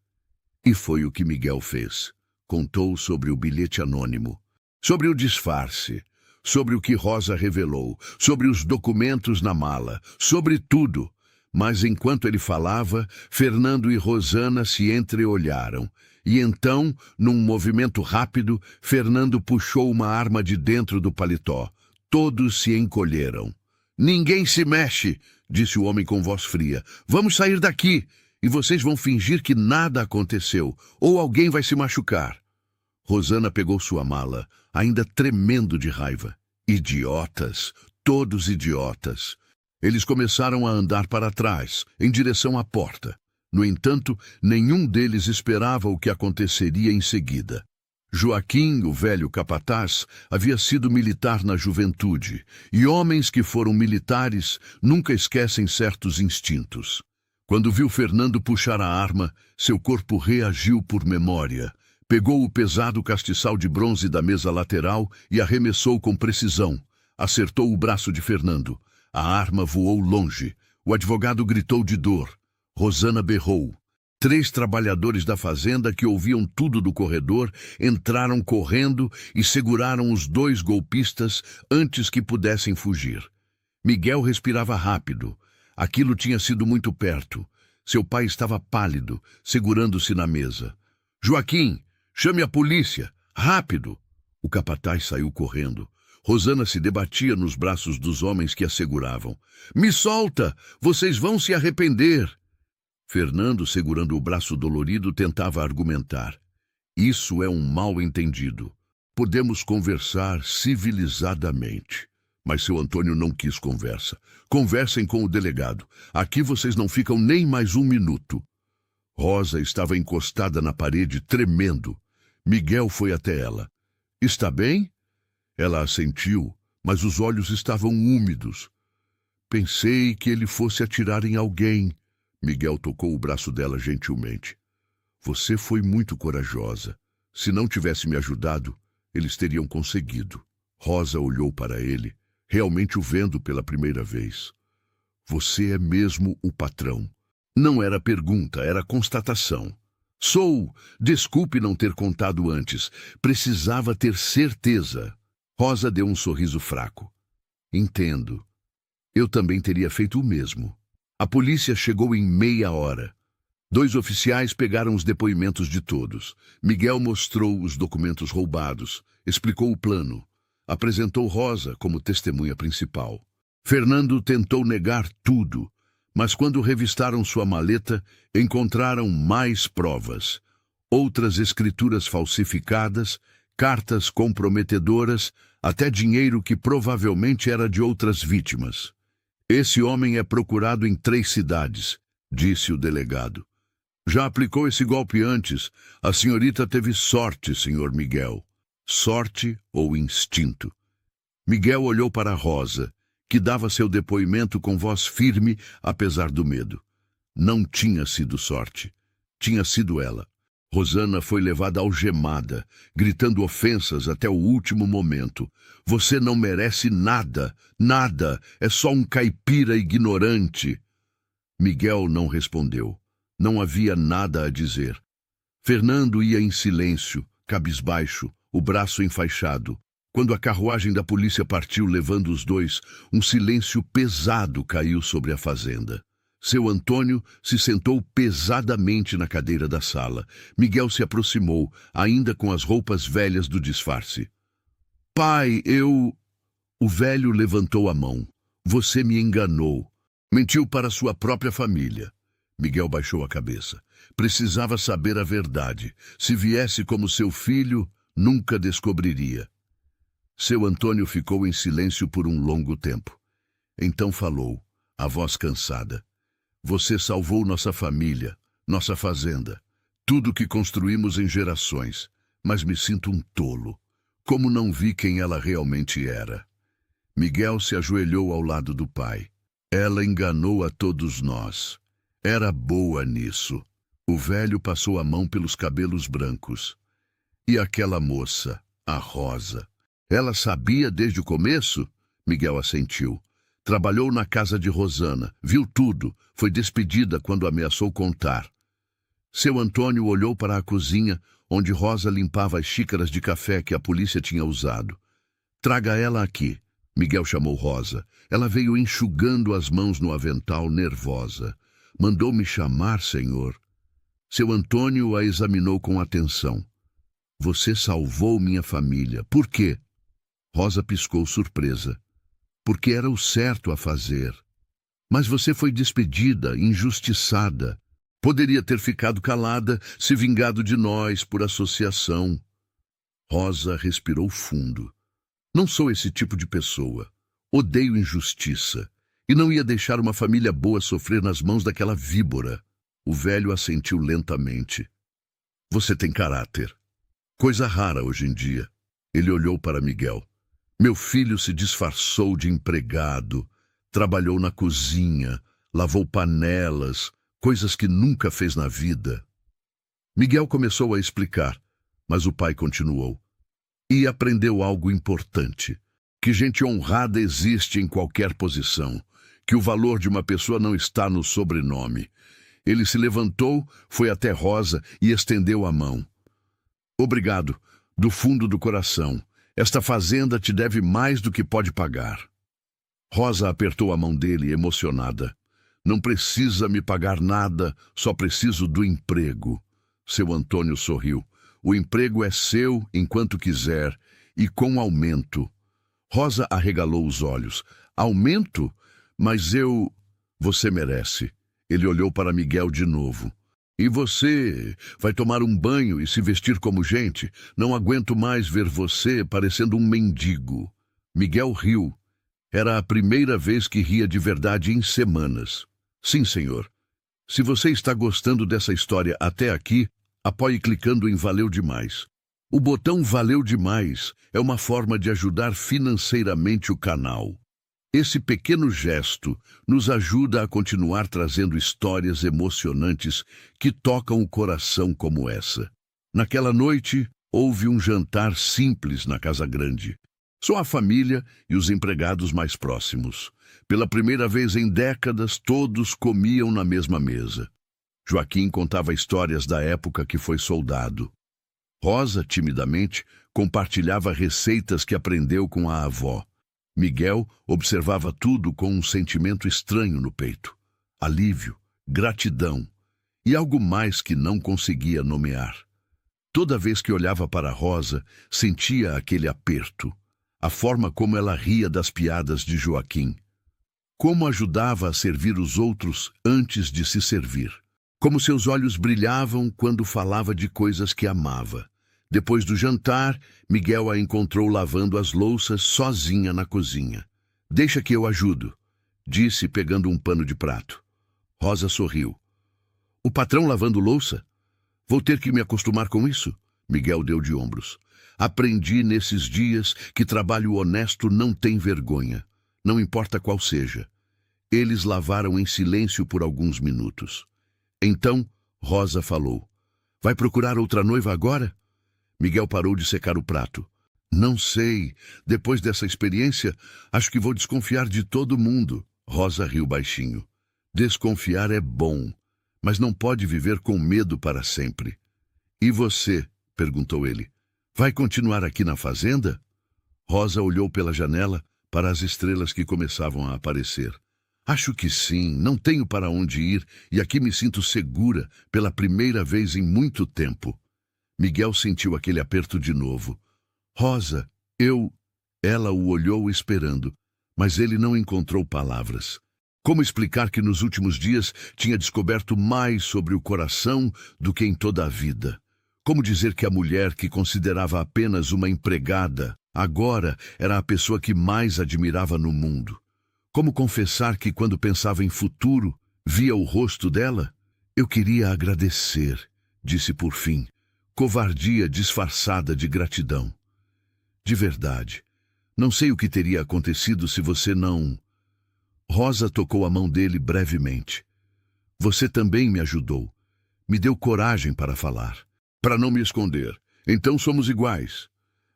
E foi o que Miguel fez. Contou sobre o bilhete anônimo. Sobre o disfarce. Sobre o que Rosa revelou, sobre os documentos na mala, sobre tudo. Mas enquanto ele falava, Fernando e Rosana se entreolharam. E então, num movimento rápido, Fernando puxou uma arma de dentro do paletó. Todos se encolheram. Ninguém se mexe, disse o homem com voz fria. Vamos sair daqui, e vocês vão fingir que nada aconteceu, ou alguém vai se machucar. Rosana pegou sua mala, ainda tremendo de raiva. Idiotas, todos idiotas. Eles começaram a andar para trás, em direção à porta. No entanto, nenhum deles esperava o que aconteceria em seguida. Joaquim, o velho capataz, havia sido militar na juventude, e homens que foram militares nunca esquecem certos instintos. Quando viu Fernando puxar a arma, seu corpo reagiu por memória. Pegou o pesado castiçal de bronze da mesa lateral e arremessou com precisão. Acertou o braço de Fernando. A arma voou longe. O advogado gritou de dor. Rosana berrou. 3 trabalhadores da fazenda, que ouviam tudo do corredor, entraram correndo e seguraram os 2 golpistas antes que pudessem fugir. Miguel respirava rápido. Aquilo tinha sido muito perto. Seu pai estava pálido, segurando-se na mesa. Joaquim, chame a polícia! Rápido! O capataz saiu correndo. Rosana se debatia nos braços dos homens que a seguravam. Me solta! Vocês vão se arrepender! Fernando, segurando o braço dolorido, tentava argumentar. Isso é um mal-entendido. Podemos conversar civilizadamente. Mas seu Antônio não quis conversa. Conversem com o delegado. Aqui vocês não ficam nem mais 1 minuto. Rosa estava encostada na parede, tremendo. Miguel foi até ela. Está bem? Ela assentiu, mas os olhos estavam úmidos. Pensei que ele fosse atirar em alguém. Miguel tocou o braço dela gentilmente. Você foi muito corajosa. Se não tivesse me ajudado, eles teriam conseguido. Rosa olhou para ele, realmente o vendo pela primeira vez. Você é mesmo o patrão. Não era pergunta, era constatação. Sou. Desculpe não ter contado antes. Precisava ter certeza. Rosa deu um sorriso fraco. Entendo. Eu também teria feito o mesmo. A polícia chegou em meia hora. 2 oficiais pegaram os depoimentos de todos. Miguel mostrou os documentos roubados, explicou o plano. Apresentou Rosa como testemunha principal. Fernando tentou negar tudo, mas quando revistaram sua maleta, encontraram mais provas. Outras escrituras falsificadas, cartas comprometedoras, até dinheiro que provavelmente era de outras vítimas. Esse homem é procurado em 3 cidades, disse o delegado. Já aplicou esse golpe antes. A senhorita teve sorte, senhor Miguel. Sorte ou instinto? Miguel olhou para Rosa, que dava seu depoimento com voz firme, apesar do medo. Não tinha sido sorte. Tinha sido ela. Rosana foi levada algemada, gritando ofensas até o último momento. Você não merece nada, nada, é só um caipira ignorante. Miguel não respondeu. Não havia nada a dizer. Fernando ia em silêncio, cabisbaixo, o braço enfaixado. Quando a carruagem da polícia partiu levando os 2, um silêncio pesado caiu sobre a fazenda. Seu Antônio se sentou pesadamente na cadeira da sala. Miguel se aproximou, ainda com as roupas velhas do disfarce. Pai, eu... O velho levantou a mão. Você me enganou. Mentiu para sua própria família. Miguel baixou a cabeça. Precisava saber a verdade. Se viesse como seu filho, nunca descobriria. Seu Antônio ficou em silêncio por um longo tempo. Então falou, a voz cansada. Você salvou nossa família, nossa fazenda, tudo que construímos em gerações, mas me sinto um tolo. Como não vi quem ela realmente era. Miguel se ajoelhou ao lado do pai. Ela enganou a todos nós. Era boa nisso. O velho passou a mão pelos cabelos brancos. E aquela moça, a Rosa, ela sabia desde o começo? Miguel assentiu. Trabalhou na casa de Rosana, viu tudo, foi despedida quando ameaçou contar. Seu Antônio olhou para a cozinha, onde Rosa limpava as xícaras de café que a polícia tinha usado. Traga ela aqui, Miguel chamou Rosa. Ela veio enxugando as mãos no avental, nervosa. Mandou-me chamar, senhor. Seu Antônio a examinou com atenção. Você salvou minha família. Por quê? Rosa piscou surpresa. Porque era o certo a fazer. Mas você foi despedida, injustiçada. Poderia ter ficado calada, se vingado de nós por associação. Rosa respirou fundo. Não sou esse tipo de pessoa. Odeio injustiça. E não ia deixar uma família boa sofrer nas mãos daquela víbora. O velho assentiu lentamente. Você tem caráter. Coisa rara hoje em dia. Ele olhou para Miguel. Meu filho se disfarçou de empregado, trabalhou na cozinha, lavou panelas, coisas que nunca fez na vida. Miguel começou a explicar, mas o pai continuou. E aprendeu algo importante. que gente honrada existe em qualquer posição, que o valor de uma pessoa não está no sobrenome. Ele se levantou, foi até Rosa e estendeu a mão. Obrigado, do fundo do coração. Esta fazenda te deve mais do que pode pagar. Rosa apertou a mão dele, emocionada. Não precisa me pagar nada, só preciso do emprego. Seu Antônio sorriu. O emprego é seu enquanto quiser, e com aumento. Rosa arregalou os olhos. Aumento? Mas eu... Você merece. Ele olhou para Miguel de novo. E você vai tomar um banho e se vestir como gente? Não aguento mais ver você parecendo um mendigo. Miguel riu. Era a primeira vez que ria de verdade em semanas. Sim, senhor. Se você está gostando dessa história até aqui, apoie clicando em Valeu Demais. O botão Valeu Demais é uma forma de ajudar financeiramente o canal. Esse pequeno gesto nos ajuda a continuar trazendo histórias emocionantes que tocam o coração como essa. Naquela noite, houve um jantar simples na casa grande. Só a família e os empregados mais próximos. Pela primeira vez em décadas, todos comiam na mesma mesa. Joaquim contava histórias da época que foi soldado. Rosa, timidamente, compartilhava receitas que aprendeu com a avó. Miguel observava tudo com um sentimento estranho no peito. Alívio, gratidão e algo mais que não conseguia nomear. Toda vez que olhava para Rosa, sentia aquele aperto. A forma como ela ria das piadas de Joaquim. Como ajudava a servir os outros antes de se servir. Como seus olhos brilhavam quando falava de coisas que amava. Depois do jantar, Miguel a encontrou lavando as louças sozinha na cozinha. Deixa que eu ajudo, disse pegando um pano de prato. Rosa sorriu. O patrão lavando louça? Vou ter que me acostumar com isso? Miguel deu de ombros. Aprendi nesses dias que trabalho honesto não tem vergonha, não importa qual seja. Eles lavaram em silêncio por alguns minutos. Então, Rosa falou. Vai procurar outra noiva agora? Miguel parou de secar o prato. Não sei. Depois dessa experiência, acho que vou desconfiar de todo mundo. Rosa riu baixinho. Desconfiar é bom, mas não pode viver com medo para sempre. E você? Perguntou ele. Vai continuar aqui na fazenda? Rosa olhou pela janela para as estrelas que começavam a aparecer. Acho que sim, não tenho para onde ir e aqui me sinto segura pela primeira vez em muito tempo. Miguel sentiu aquele aperto de novo. Rosa, eu... Ela o olhou esperando, mas ele não encontrou palavras. Como explicar que nos últimos dias tinha descoberto mais sobre o coração do que em toda a vida? Como dizer que a mulher que considerava apenas uma empregada, agora era a pessoa que mais admirava no mundo? Como confessar que quando pensava em futuro, via o rosto dela? Eu queria agradecer, disse por fim. Covardia disfarçada de gratidão. De verdade, não sei o que teria acontecido se você não... Rosa tocou a mão dele brevemente. Você também me ajudou. Me deu coragem para falar. Para não me esconder. Então somos iguais.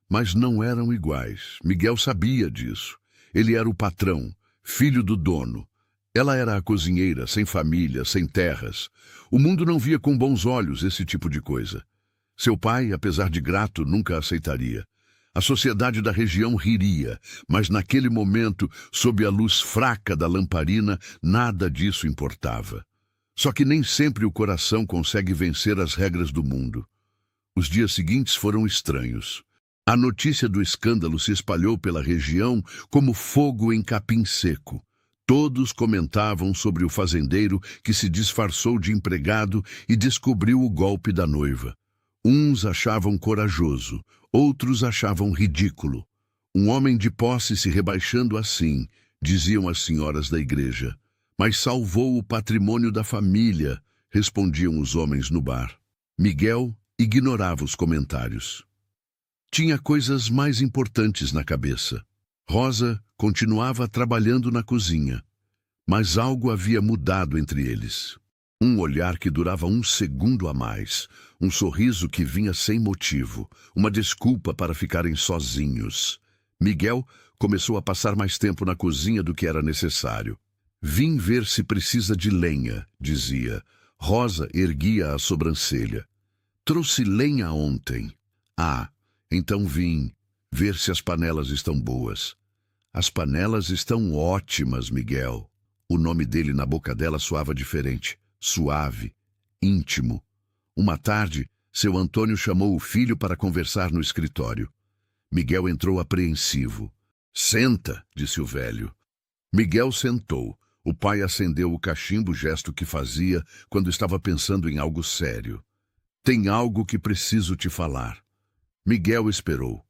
Mas não eram iguais. Miguel sabia disso. Ele era o patrão, filho do dono. Ela era a cozinheira, sem família, sem terras. O mundo não via com bons olhos esse tipo de coisa. Seu pai, apesar de grato, nunca aceitaria. A sociedade da região riria, mas naquele momento, sob a luz fraca da lamparina, nada disso importava. Só que nem sempre o coração consegue vencer as regras do mundo. Os dias seguintes foram estranhos. A notícia do escândalo se espalhou pela região como fogo em capim seco. Todos comentavam sobre o fazendeiro que se disfarçou de empregado e descobriu o golpe da noiva. Uns achavam corajoso, outros achavam ridículo. Um homem de posse se rebaixando assim, diziam as senhoras da igreja. Mas salvou o patrimônio da família, respondiam os homens no bar. Miguel ignorava os comentários. Tinha coisas mais importantes na cabeça. Rosa continuava trabalhando na cozinha, mas algo havia mudado entre eles. Um olhar que durava um segundo a mais, um sorriso que vinha sem motivo, uma desculpa para ficarem sozinhos. Miguel começou a passar mais tempo na cozinha do que era necessário. Vim ver se precisa de lenha, dizia. Rosa erguia a sobrancelha. Trouxe lenha ontem. Ah, então vim ver se as panelas estão boas. As panelas estão ótimas, Miguel. O nome dele na boca dela soava diferente, suave, íntimo. Uma tarde, seu Antônio chamou o filho para conversar no escritório. Miguel entrou apreensivo. Senta, disse o velho. Miguel sentou. O pai acendeu o cachimbo, gesto que fazia quando estava pensando em algo sério. Tem algo que preciso te falar. Miguel esperou.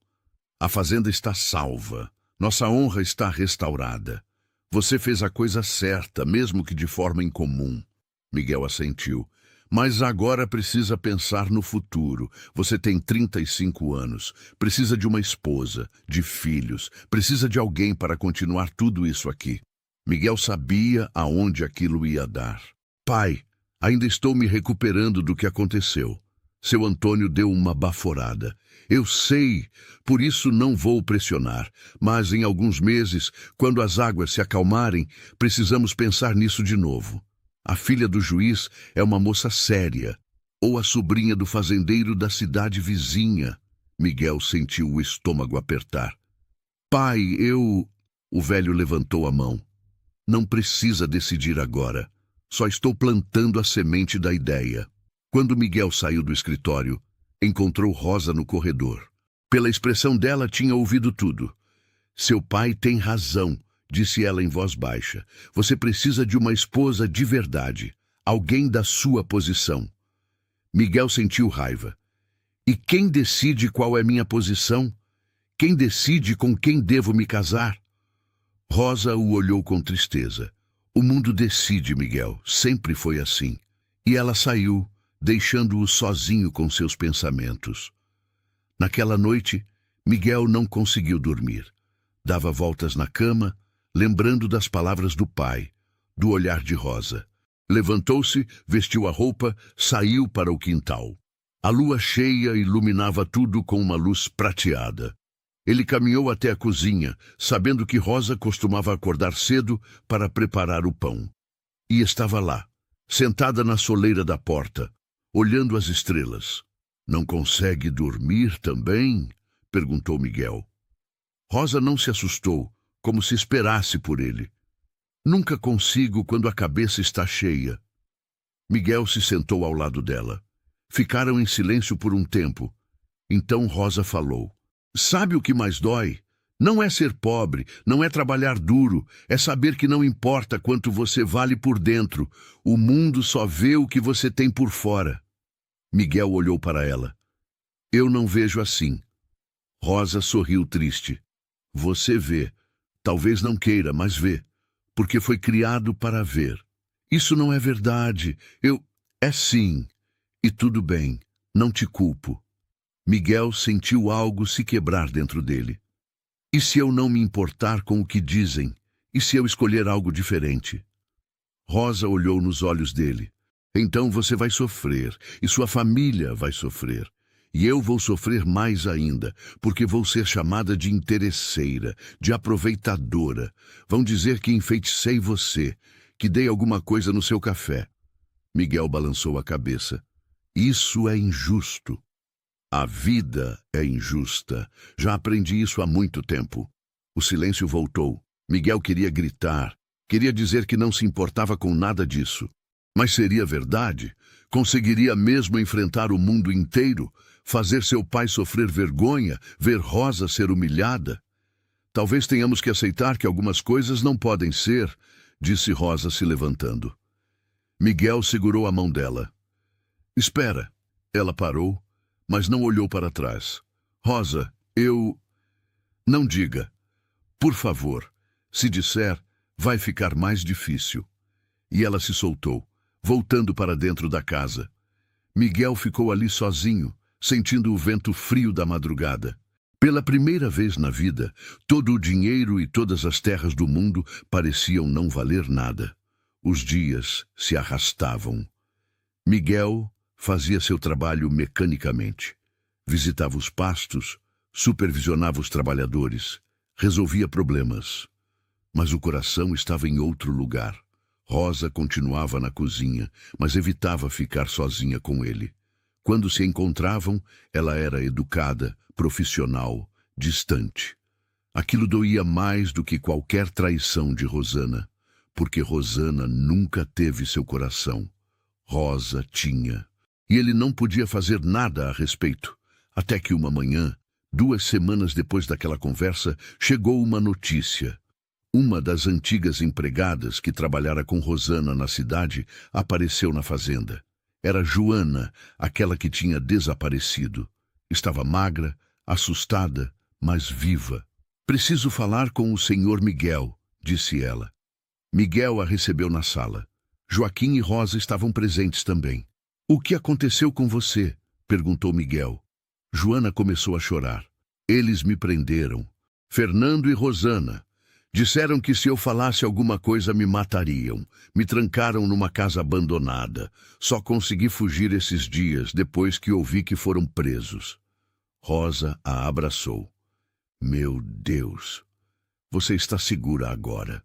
A fazenda está salva. Nossa honra está restaurada. Você fez a coisa certa, mesmo que de forma incomum. Miguel assentiu. Mas agora precisa pensar no futuro. Você tem 35 anos. Precisa de uma esposa, de filhos. Precisa de alguém para continuar tudo isso aqui. Miguel sabia aonde aquilo ia dar. Pai, ainda estou me recuperando do que aconteceu. Seu Antônio deu uma baforada. Eu sei, por isso não vou pressionar. Mas em alguns meses, quando as águas se acalmarem, precisamos pensar nisso de novo. A filha do juiz é uma moça séria, ou a sobrinha do fazendeiro da cidade vizinha. Miguel sentiu o estômago apertar. Pai, eu... O velho levantou a mão. Não precisa decidir agora. Só estou plantando a semente da ideia. Quando Miguel saiu do escritório, encontrou Rosa no corredor. Pela expressão dela, tinha ouvido tudo. Seu pai tem razão, disse ela em voz baixa. Você precisa de uma esposa de verdade, alguém da sua posição. Miguel sentiu raiva. E quem decide qual é minha posição? Quem decide com quem devo me casar? Rosa o olhou com tristeza. O mundo decide, Miguel. Sempre foi assim. E ela saiu, deixando-o sozinho com seus pensamentos. Naquela noite, Miguel não conseguiu dormir. Dava voltas na cama, lembrando das palavras do pai, do olhar de Rosa. Levantou-se, vestiu a roupa, saiu para o quintal. A lua cheia iluminava tudo com uma luz prateada. Ele caminhou até a cozinha, sabendo que Rosa costumava acordar cedo para preparar o pão. E estava lá, sentada na soleira da porta, olhando as estrelas. Não consegue dormir também? Perguntou Miguel. Rosa não se assustou, como se esperasse por ele. Nunca consigo quando a cabeça está cheia. Miguel se sentou ao lado dela. Ficaram em silêncio por um tempo. Então Rosa falou. Sabe o que mais dói? Não é ser pobre, não é trabalhar duro, é saber que não importa quanto você vale por dentro, o mundo só vê o que você tem por fora. Miguel olhou para ela. Eu não vejo assim. Rosa sorriu triste. Você vê. Talvez não queira, mas vê. Porque foi criado para ver. Isso não é verdade. É sim. E tudo bem. Não te culpo. Miguel sentiu algo se quebrar dentro dele. E se eu não me importar com o que dizem? E se eu escolher algo diferente? Rosa olhou nos olhos dele. Então você vai sofrer, e sua família vai sofrer. E eu vou sofrer mais ainda, porque vou ser chamada de interesseira, de aproveitadora. Vão dizer que enfeiticei você, que dei alguma coisa no seu café. Miguel balançou a cabeça. Isso é injusto. A vida é injusta. Já aprendi isso há muito tempo. O silêncio voltou. Miguel queria gritar. Queria dizer que não se importava com nada disso. Mas seria verdade? Conseguiria mesmo enfrentar o mundo inteiro? Fazer seu pai sofrer vergonha? Ver Rosa ser humilhada? Talvez tenhamos que aceitar que algumas coisas não podem ser, disse Rosa se levantando. Miguel segurou a mão dela. Espera. Ela parou, mas não olhou para trás. Rosa, Não diga. Por favor. Se disser, vai ficar mais difícil. E ela se soltou, voltando para dentro da casa. Miguel ficou ali sozinho, sentindo o vento frio da madrugada. Pela primeira vez na vida, todo o dinheiro e todas as terras do mundo pareciam não valer nada. Os dias se arrastavam. Miguel fazia seu trabalho mecanicamente. Visitava os pastos, supervisionava os trabalhadores, resolvia problemas. Mas o coração estava em outro lugar. Rosa continuava na cozinha, mas evitava ficar sozinha com ele. Quando se encontravam, ela era educada, profissional, distante. Aquilo doía mais do que qualquer traição de Rosana, porque Rosana nunca teve seu coração. Rosa tinha. E ele não podia fazer nada a respeito. Até que uma manhã, 2 semanas depois daquela conversa, chegou uma notícia. Uma das antigas empregadas que trabalhara com Rosana na cidade apareceu na fazenda. Era Joana, aquela que tinha desaparecido. Estava magra, assustada, mas viva. Preciso falar com o senhor Miguel, disse ela. Miguel a recebeu na sala. Joaquim e Rosa estavam presentes também. O que aconteceu com você? Perguntou Miguel. Joana começou a chorar. Eles me prenderam. Fernando e Rosana. Disseram que se eu falasse alguma coisa me matariam. Me trancaram numa casa abandonada. Só consegui fugir esses dias depois que ouvi que foram presos. Rosa a abraçou. Meu Deus, você está segura agora.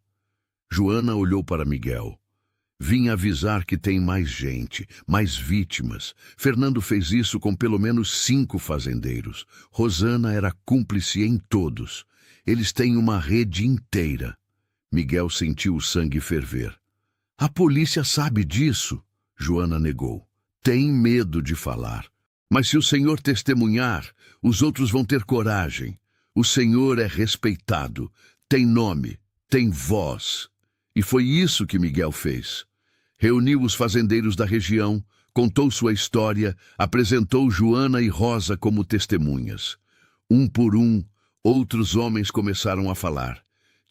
Joana olhou para Miguel. Vim avisar que tem mais gente, mais vítimas. Fernando fez isso com pelo menos 5 fazendeiros. Rosana era cúmplice em todos. Eles têm uma rede inteira. Miguel sentiu o sangue ferver. A polícia sabe disso, Joana negou. Tem medo de falar. Mas se o senhor testemunhar, os outros vão ter coragem. O senhor é respeitado, tem nome, tem voz. E foi isso que Miguel fez. Reuniu os fazendeiros da região, contou sua história, apresentou Joana e Rosa como testemunhas. Um por um, outros homens começaram a falar.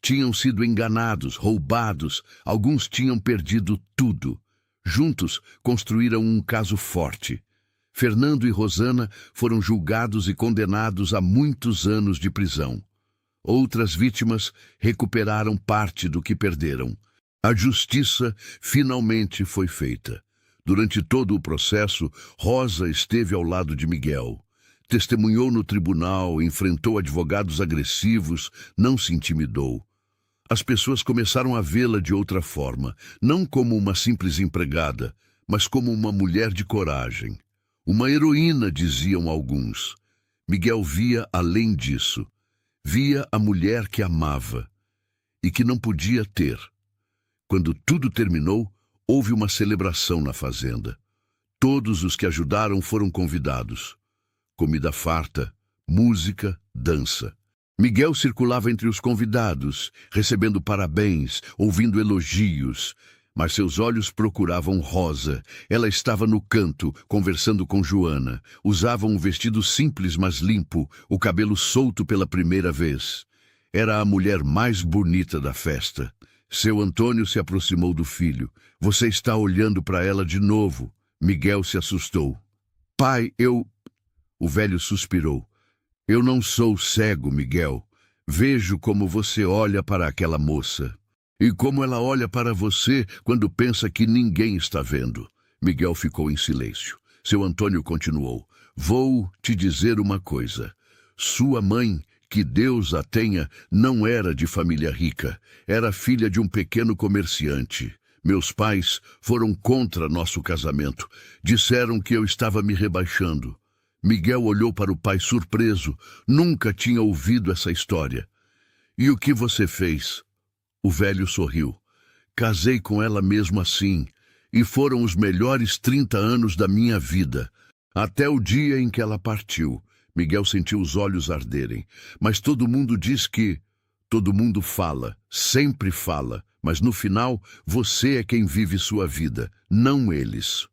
Tinham sido enganados, roubados, alguns tinham perdido tudo. Juntos, construíram um caso forte. Fernando e Rosana foram julgados e condenados a muitos anos de prisão. Outras vítimas recuperaram parte do que perderam. A justiça finalmente foi feita. Durante todo o processo, Rosa esteve ao lado de Miguel. Testemunhou no tribunal, enfrentou advogados agressivos, não se intimidou. As pessoas começaram a vê-la de outra forma, não como uma simples empregada, mas como uma mulher de coragem. Uma heroína, diziam alguns. Miguel via além disso. Via a mulher que amava e que não podia ter. Quando tudo terminou, houve uma celebração na fazenda. Todos os que ajudaram foram convidados. Comida farta, música, dança. Miguel circulava entre os convidados, recebendo parabéns, ouvindo elogios. Mas seus olhos procuravam Rosa. Ela estava no canto, conversando com Joana. Usava um vestido simples, mas limpo, o cabelo solto pela primeira vez. Era a mulher mais bonita da festa. Seu Antônio se aproximou do filho. Você está olhando para ela de novo. Miguel se assustou. Pai, eu... O velho suspirou. Eu não sou cego, Miguel. Vejo como você olha para aquela moça. E como ela olha para você quando pensa que ninguém está vendo. Miguel ficou em silêncio. Seu Antônio continuou. Vou te dizer uma coisa. Sua mãe, que Deus a tenha, não era de família rica. Era filha de um pequeno comerciante. Meus pais foram contra nosso casamento. Disseram que eu estava me rebaixando. Miguel olhou para o pai surpreso. Nunca tinha ouvido essa história. E o que você fez? O velho sorriu. Casei com ela mesmo assim, e foram os melhores 30 anos da minha vida, até o dia em que ela partiu. Miguel sentiu os olhos arderem. Mas todo mundo diz que... Todo mundo fala, sempre fala, mas no final você é quem vive sua vida, não eles.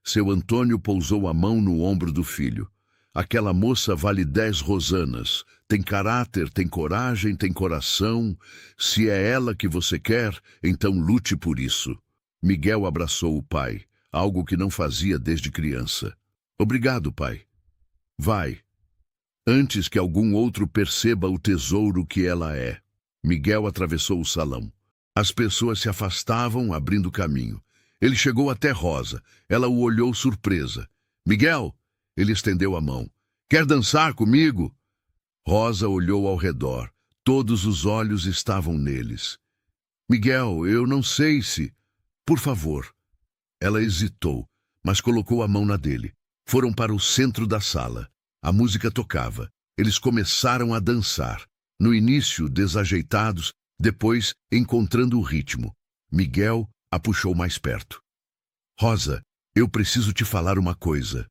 Seu Antônio pousou a mão no ombro do filho. Aquela moça vale 10 Rosanas. Tem caráter, tem coragem, tem coração. Se é ela que você quer, então lute por isso. Miguel abraçou o pai, algo que não fazia desde criança. Obrigado, pai. Vai. Antes que algum outro perceba o tesouro que ela é. Miguel atravessou o salão. As pessoas se afastavam, abrindo caminho. Ele chegou até Rosa. Ela o olhou surpresa. Miguel! Ele estendeu a mão. Quer dançar comigo? Rosa olhou ao redor. Todos os olhos estavam neles. Miguel, eu não sei se... Por favor. Ela hesitou, mas colocou a mão na dele. Foram para o centro da sala. A música tocava. Eles começaram a dançar. No início, desajeitados, depois, encontrando o ritmo. Miguel a puxou mais perto. Rosa, eu preciso te falar uma coisa.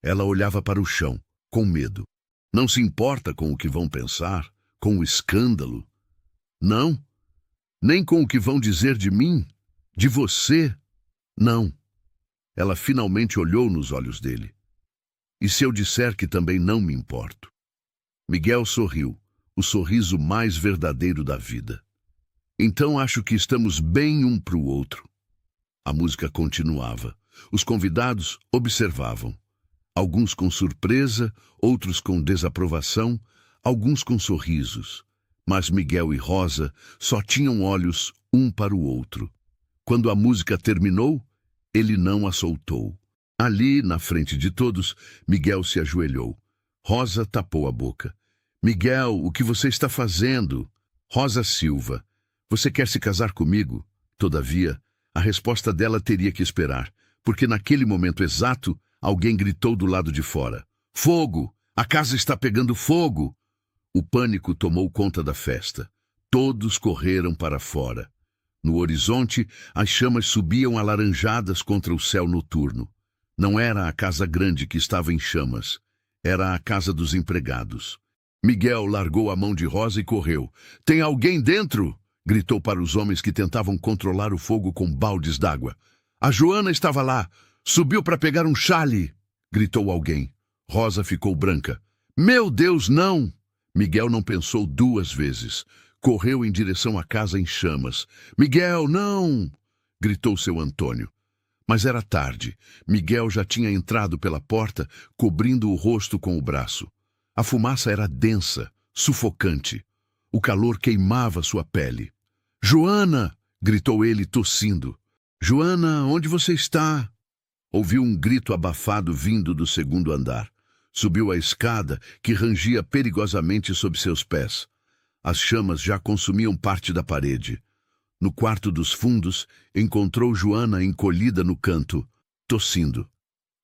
Ela olhava para o chão, com medo. Não se importa com o que vão pensar, com o escândalo? Não. Nem com o que vão dizer de mim? De você? Não. Ela finalmente olhou nos olhos dele. E se eu disser que também não me importo? Miguel sorriu, o sorriso mais verdadeiro da vida. Então acho que estamos bem um para o outro. A música continuava. Os convidados observavam. Alguns com surpresa, outros com desaprovação, alguns com sorrisos. Mas Miguel e Rosa só tinham olhos um para o outro. Quando a música terminou, ele não a soltou. Ali, na frente de todos, Miguel se ajoelhou. Rosa tapou a boca. Miguel, o que você está fazendo? Rosa Silva, você quer se casar comigo? Todavia, a resposta dela teria que esperar, porque naquele momento exato, alguém gritou do lado de fora. Fogo! A casa está pegando fogo! O pânico tomou conta da festa. Todos correram para fora. No horizonte, as chamas subiam alaranjadas contra o céu noturno. Não era a casa grande que estava em chamas. Era a casa dos empregados. Miguel largou a mão de Rosa e correu. Tem alguém dentro? Gritou para os homens que tentavam controlar o fogo com baldes d'água. A Joana estava lá. Subiu para pegar um chale. Gritou alguém. Rosa ficou branca. Meu Deus, não! Miguel não pensou duas vezes. Correu em direção à casa em chamas. Miguel, não! Gritou seu Antônio. Mas era tarde. Miguel já tinha entrado pela porta, cobrindo o rosto com o braço. A fumaça era densa, sufocante. O calor queimava sua pele. Joana! Gritou ele, tossindo. Joana, onde você está? Ouviu um grito abafado vindo do segundo andar. Subiu a escada, que rangia perigosamente sob seus pés. As chamas já consumiam parte da parede. No quarto dos fundos, encontrou Joana encolhida no canto, tossindo.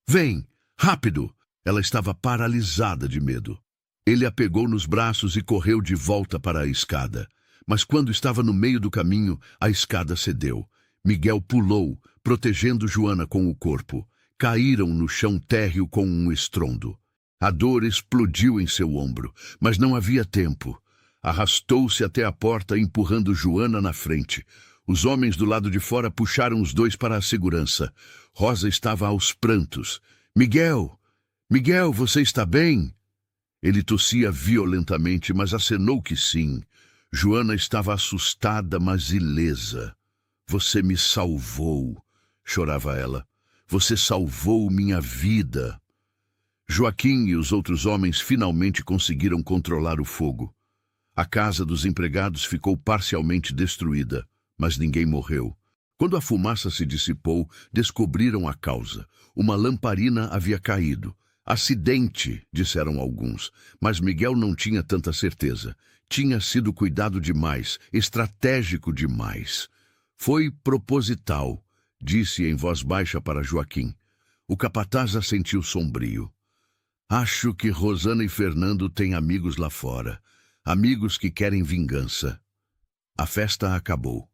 Vem, rápido! Ela estava paralisada de medo. Ele a pegou nos braços e correu de volta para a escada. Mas quando estava no meio do caminho, a escada cedeu. Miguel pulou, protegendo Joana com o corpo. Caíram no chão térreo com um estrondo. A dor explodiu em seu ombro, mas não havia tempo. Arrastou-se até a porta, empurrando Joana na frente. Os homens do lado de fora puxaram os dois para a segurança. Rosa estava aos prantos. Miguel! Miguel, você está bem? Ele tossia violentamente, mas acenou que sim. Joana estava assustada, mas ilesa. Você me salvou, chorava ela. Você salvou minha vida. Joaquim e os outros homens finalmente conseguiram controlar o fogo. A casa dos empregados ficou parcialmente destruída, mas ninguém morreu. Quando a fumaça se dissipou, descobriram a causa. Uma lamparina havia caído. Acidente, disseram alguns, mas Miguel não tinha tanta certeza. Tinha sido cuidado demais, estratégico demais. Foi proposital, disse em voz baixa para Joaquim. O capataz assentiu sombrio. Acho que Rosana e Fernando têm amigos lá fora. Amigos que querem vingança. A festa acabou.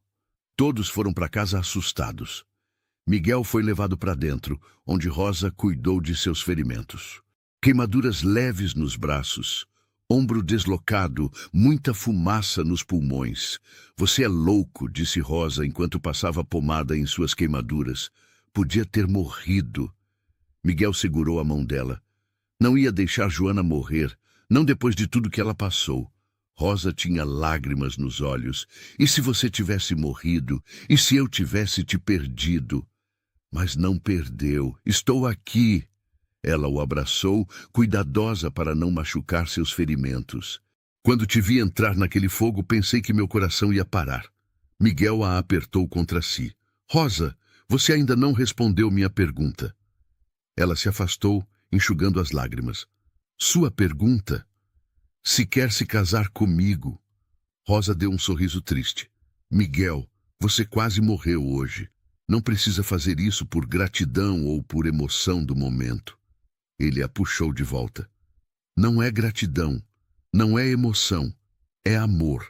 Todos foram para casa assustados. Miguel foi levado para dentro, onde Rosa cuidou de seus ferimentos. Queimaduras leves nos braços, ombro deslocado, muita fumaça nos pulmões. Você é louco, disse Rosa enquanto passava pomada em suas queimaduras. Podia ter morrido. Miguel segurou a mão dela. Não ia deixar Joana morrer, não depois de tudo que ela passou. Rosa tinha lágrimas nos olhos. E se você tivesse morrido? E se eu tivesse te perdido? Mas não perdeu. Estou aqui. Ela o abraçou, cuidadosa para não machucar seus ferimentos. Quando te vi entrar naquele fogo, pensei que meu coração ia parar. Miguel a apertou contra si. Rosa, você ainda não respondeu minha pergunta. Ela se afastou, enxugando as lágrimas. Sua pergunta? Se quer se casar comigo. Rosa deu um sorriso triste. Miguel, você quase morreu hoje. Não precisa fazer isso por gratidão ou por emoção do momento. Ele a puxou de volta. Não é gratidão, não é emoção, é amor.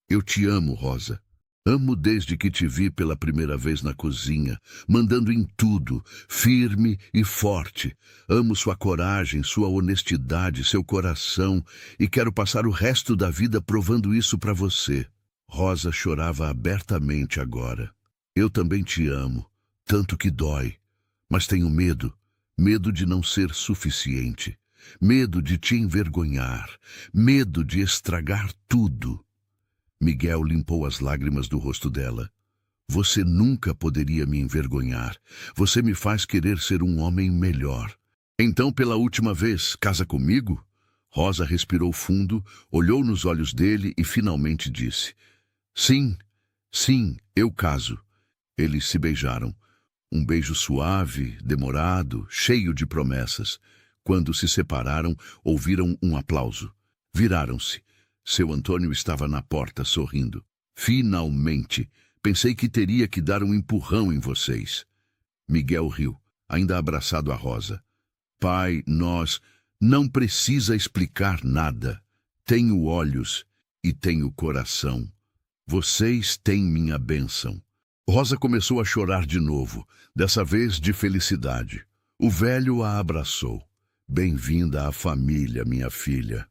Eu te amo, Rosa. Amo desde que te vi pela primeira vez na cozinha, mandando em tudo, firme e forte. Amo sua coragem, sua honestidade, seu coração, e quero passar o resto da vida provando isso para você. Rosa chorava abertamente agora. Eu também te amo, tanto que dói, mas tenho medo de não ser suficiente, medo de te envergonhar, medo de estragar tudo. Miguel limpou as lágrimas do rosto dela. Você nunca poderia me envergonhar. Você me faz querer ser um homem melhor. Então, pela última vez, casa comigo? Rosa respirou fundo, olhou nos olhos dele e finalmente disse: Sim, sim, eu caso. Eles se beijaram. Um beijo suave, demorado, cheio de promessas. Quando se separaram, ouviram um aplauso. Viraram-se. Seu Antônio estava na porta, sorrindo. Finalmente! Pensei que teria que dar um empurrão em vocês. Miguel riu, ainda abraçado a Rosa. Pai, nós... Não precisa explicar nada. Tenho olhos e tenho coração. Vocês têm minha bênção. Rosa começou a chorar de novo, dessa vez de felicidade. O velho a abraçou. Bem-vinda à família, minha filha.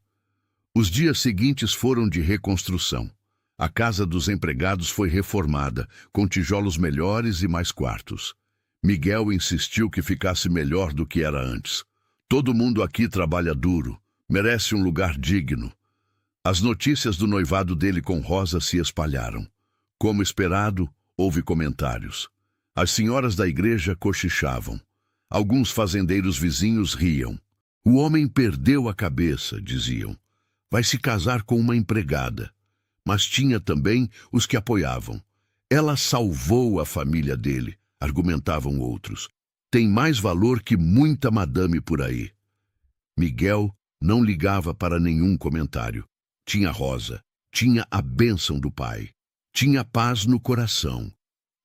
Os dias seguintes foram de reconstrução. A casa dos empregados foi reformada, com tijolos melhores e mais quartos. Miguel insistiu que ficasse melhor do que era antes. Todo mundo aqui trabalha duro, merece um lugar digno. As notícias do noivado dele com Rosa se espalharam. Como esperado, houve comentários. As senhoras da igreja cochichavam. Alguns fazendeiros vizinhos riam. O homem perdeu a cabeça, diziam. Vai se casar com uma empregada. Mas tinha também os que apoiavam. Ela salvou a família dele, argumentavam outros. Tem mais valor que muita madame por aí. Miguel não ligava para nenhum comentário. Tinha Rosa, tinha a bênção do pai, tinha paz no coração.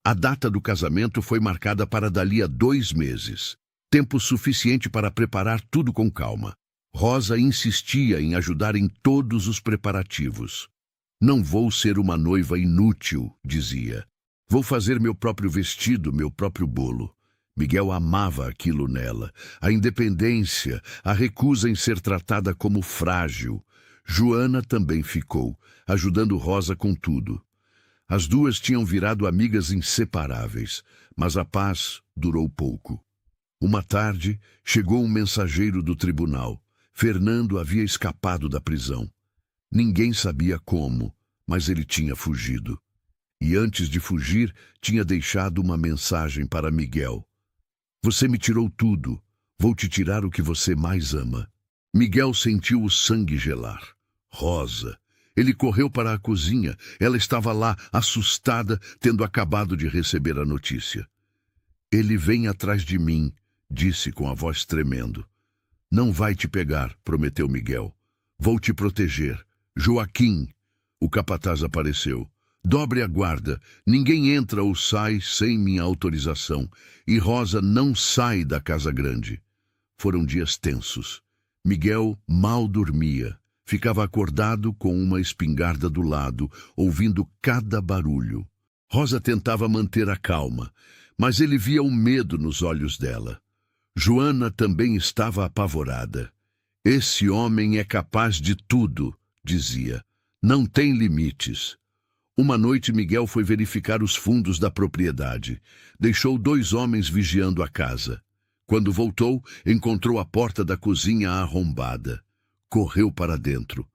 A data do casamento foi marcada para dali a 2 meses. Tempo suficiente para preparar tudo com calma. Rosa insistia em ajudar em todos os preparativos. Não vou ser uma noiva inútil, dizia. Vou fazer meu próprio vestido, meu próprio bolo. Miguel amava aquilo nela, a independência, a recusa em ser tratada como frágil. Joana também ficou, ajudando Rosa com tudo. As duas tinham virado amigas inseparáveis, mas a paz durou pouco. Uma tarde, chegou um mensageiro do tribunal. Fernando havia escapado da prisão. Ninguém sabia como, mas ele tinha fugido. E antes de fugir, tinha deixado uma mensagem para Miguel. Você me tirou tudo. Vou te tirar o que você mais ama. Miguel sentiu o sangue gelar. Rosa. Ele correu para a cozinha. Ela estava lá, assustada, tendo acabado de receber a notícia. Ele vem atrás de mim, disse com a voz tremendo. Não vai te pegar, prometeu Miguel. Vou te proteger. Joaquim. O capataz apareceu. Dobre a guarda. Ninguém entra ou sai sem minha autorização. E Rosa não sai da casa grande. Foram dias tensos. Miguel mal dormia. Ficava acordado com uma espingarda do lado, ouvindo cada barulho. Rosa tentava manter a calma, mas ele via o medo nos olhos dela. Joana também estava apavorada. Esse homem é capaz de tudo, dizia. Não tem limites. Uma noite Miguel foi verificar os fundos da propriedade. Deixou 2 homens vigiando a casa. Quando voltou, encontrou a porta da cozinha arrombada. Correu para dentro.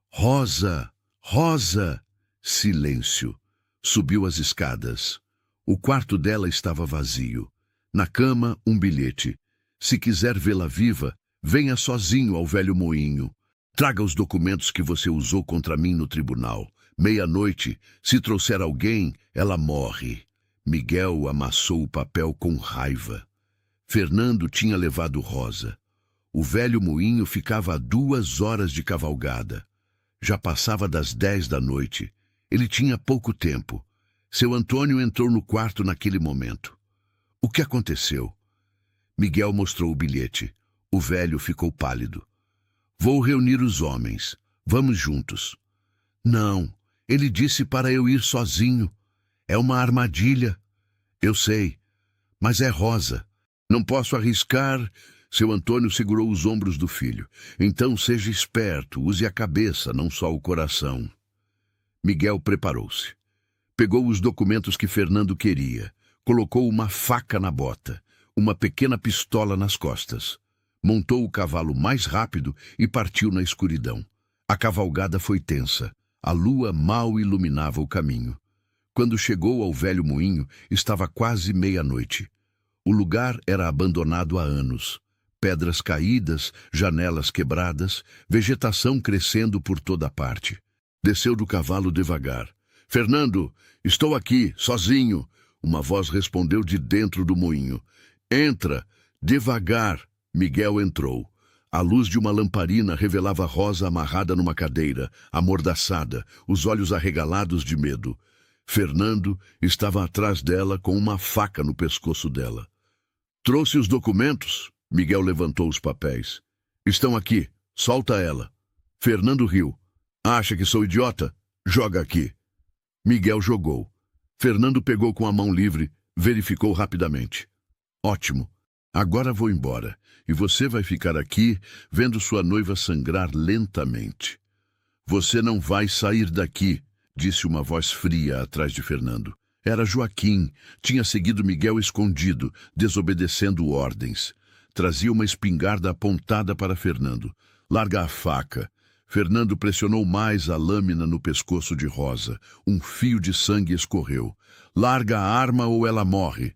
Rosa! Rosa! Silêncio. Subiu as escadas. O quarto dela estava vazio. Na cama, um bilhete. Se quiser vê-la viva, venha sozinho ao velho moinho. Traga os documentos que você usou contra mim no tribunal. Meia-noite, se trouxer alguém, ela morre. Miguel amassou o papel com raiva. Fernando tinha levado Rosa. O velho moinho ficava a 2 horas de cavalgada. Já passava das 10 da noite. Ele tinha pouco tempo. Seu Antônio entrou no quarto naquele momento. O que aconteceu? Miguel mostrou o bilhete. O velho ficou pálido. Vou reunir os homens. Vamos juntos. Não, ele disse para eu ir sozinho. É uma armadilha. Eu sei, mas é Rosa. Não posso arriscar. Seu Antônio segurou os ombros do filho. Então seja esperto, use a cabeça, não só o coração. Miguel preparou-se. Pegou os documentos que Fernando queria. Colocou uma faca na bota, uma pequena pistola nas costas. Montou o cavalo mais rápido e partiu na escuridão. A cavalgada foi tensa. A lua mal iluminava o caminho. Quando chegou ao velho moinho, estava quase meia-noite. O lugar era abandonado há anos. Pedras caídas, janelas quebradas, vegetação crescendo por toda parte. Desceu do cavalo devagar. Fernando, estou aqui, sozinho. Uma voz respondeu de dentro do moinho. Entra, devagar. Miguel entrou. A luz de uma lamparina revelava Rosa amarrada numa cadeira, amordaçada, os olhos arregalados de medo. Fernando estava atrás dela com uma faca no pescoço dela. Trouxe os documentos? Miguel levantou os papéis. Estão aqui. Solta ela. Fernando riu. Acha que sou idiota? Joga aqui. Miguel jogou. Fernando pegou com a mão livre, verificou rapidamente. Ótimo. Agora vou embora. E você vai ficar aqui, vendo sua noiva sangrar lentamente. Você não vai sair daqui, disse uma voz fria atrás de Fernando. Era Joaquim. Tinha seguido Miguel escondido, desobedecendo ordens. Trazia uma espingarda apontada para Fernando. Larga a faca. Fernando pressionou mais a lâmina no pescoço de Rosa. Um fio de sangue escorreu. Larga a arma ou ela morre.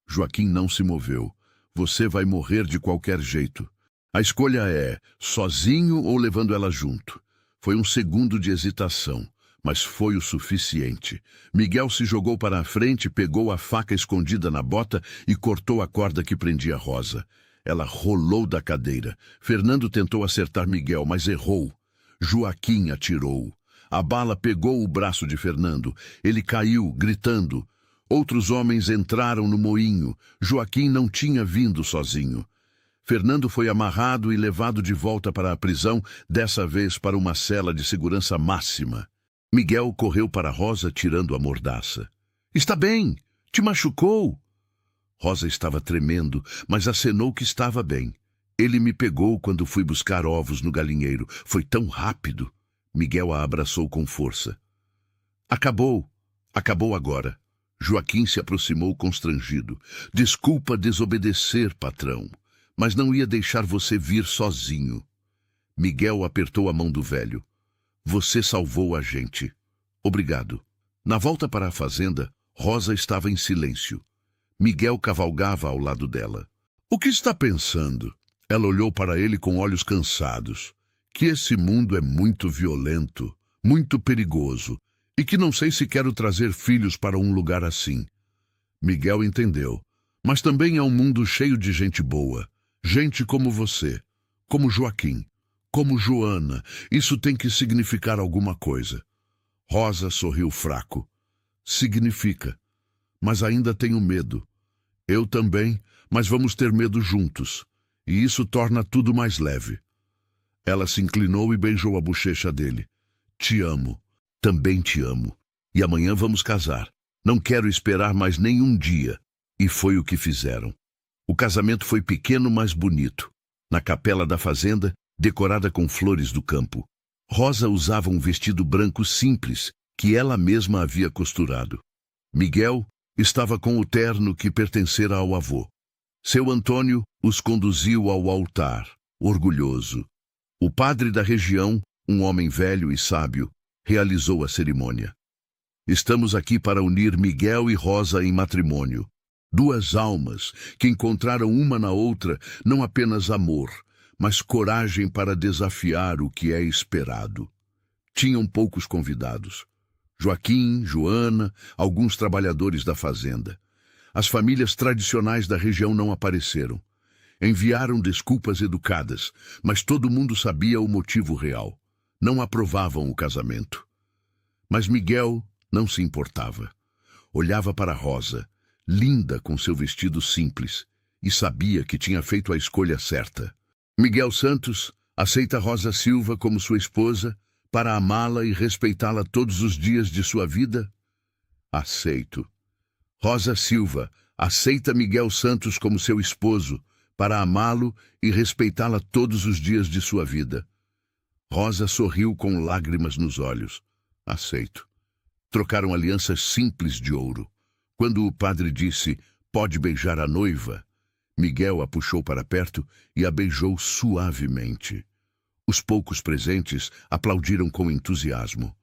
Joaquim não se moveu. Você vai morrer de qualquer jeito. A escolha é sozinho ou levando ela junto. Foi um segundo de hesitação, mas foi o suficiente. Miguel se jogou para a frente, pegou a faca escondida na bota e cortou a corda que prendia Rosa. Ela rolou da cadeira. Fernando tentou acertar Miguel, mas errou. Joaquim atirou. A bala pegou o braço de Fernando. Ele caiu, gritando. Outros homens entraram no moinho. Joaquim não tinha vindo sozinho. Fernando foi amarrado e levado de volta para a prisão, dessa vez para uma cela de segurança máxima. Miguel correu para Rosa tirando a mordaça. Está bem? Te machucou? Rosa estava tremendo, mas acenou que estava bem. Ele me pegou quando fui buscar ovos no galinheiro. Foi tão rápido. Miguel a abraçou com força. Acabou. Acabou agora. Joaquim se aproximou constrangido. Desculpa desobedecer, patrão, mas não ia deixar você vir sozinho. Miguel apertou a mão do velho. Você salvou a gente. Obrigado. Na volta para a fazenda, Rosa estava em silêncio. Miguel cavalgava ao lado dela. O que está pensando? Ela olhou para ele com olhos cansados. Que esse mundo é muito violento, muito perigoso, e que não sei se quero trazer filhos para um lugar assim. Miguel entendeu. Mas também é um mundo cheio de gente boa. Gente como você, como Joaquim, como Joana. Isso tem que significar alguma coisa. Rosa sorriu fraco. Significa. Mas ainda tenho medo. Eu também, mas vamos ter medo juntos. E isso torna tudo mais leve. Ela se inclinou e beijou a bochecha dele. Te amo. Também te amo. E amanhã vamos casar. Não quero esperar mais nenhum dia. E foi o que fizeram. O casamento foi pequeno, mas bonito. Na capela da fazenda, decorada com flores do campo. Rosa usava um vestido branco simples, que ela mesma havia costurado. Miguel estava com o terno que pertencera ao avô. Seu Antônio os conduziu ao altar, orgulhoso. O padre da região, um homem velho e sábio, realizou a cerimônia. Estamos aqui para unir Miguel e Rosa em matrimônio. Duas almas que encontraram uma na outra não apenas amor, mas coragem para desafiar o que é esperado. Tinham poucos convidados. Joaquim, Joana, alguns trabalhadores da fazenda. As famílias tradicionais da região não apareceram. Enviaram desculpas educadas, mas todo mundo sabia o motivo real. não aprovavam o casamento. Mas Miguel não se importava. Olhava para Rosa, linda com seu vestido simples, e sabia que tinha feito a escolha certa. Miguel Santos aceita Rosa Silva como sua esposa para amá-la e respeitá-la todos os dias de sua vida? Aceito. Rosa Silva aceita Miguel Santos como seu esposo para amá-lo e respeitá-la todos os dias de sua vida. Rosa sorriu com lágrimas nos olhos. Aceito. Trocaram alianças simples de ouro. Quando o padre disse, pode beijar a noiva, Miguel a puxou para perto e a beijou suavemente. Os poucos presentes aplaudiram com entusiasmo.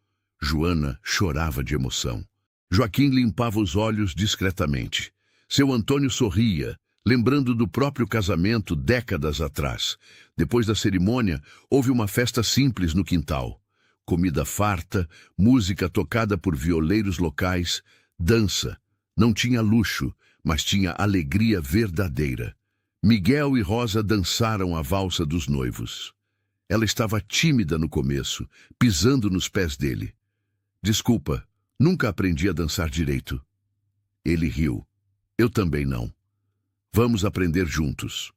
Joana chorava de emoção. Joaquim limpava os olhos discretamente. Seu Antônio sorria, lembrando do próprio casamento décadas atrás. Depois da cerimônia, houve uma festa simples no quintal. Comida farta, música tocada por violeiros locais, dança. Não tinha luxo, mas tinha alegria verdadeira. Miguel e Rosa dançaram a valsa dos noivos. Ela estava tímida no começo, pisando nos pés dele. Desculpa, nunca aprendi a dançar direito. Ele riu. Eu também não. Vamos aprender juntos.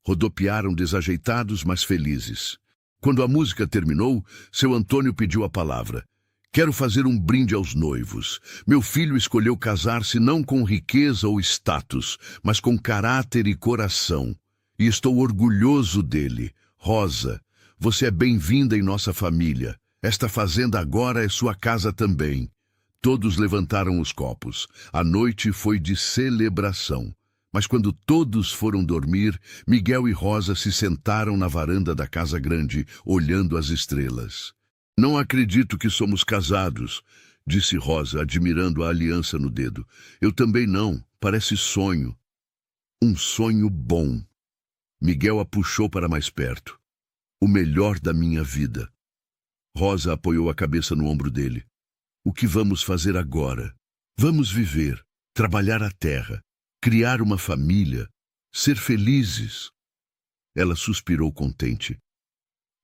Rodopiaram desajeitados, mas felizes. Quando a música terminou, seu Antônio pediu a palavra. Quero fazer um brinde aos noivos. Meu filho escolheu casar-se não com riqueza ou status, mas com caráter e coração. E estou orgulhoso dele. Rosa, você é bem-vinda em nossa família. Esta fazenda agora é sua casa também. Todos levantaram os copos. A noite foi de celebração. Mas quando todos foram dormir, Miguel e Rosa se sentaram na varanda da casa grande, olhando as estrelas. Não acredito que somos casados, disse Rosa, admirando a aliança no dedo. Eu também não, parece sonho. Um sonho bom. Miguel a puxou para mais perto. O melhor da minha vida. Rosa apoiou a cabeça no ombro dele. O que vamos fazer agora? Vamos viver, trabalhar a terra, criar uma família, ser felizes. Ela suspirou contente.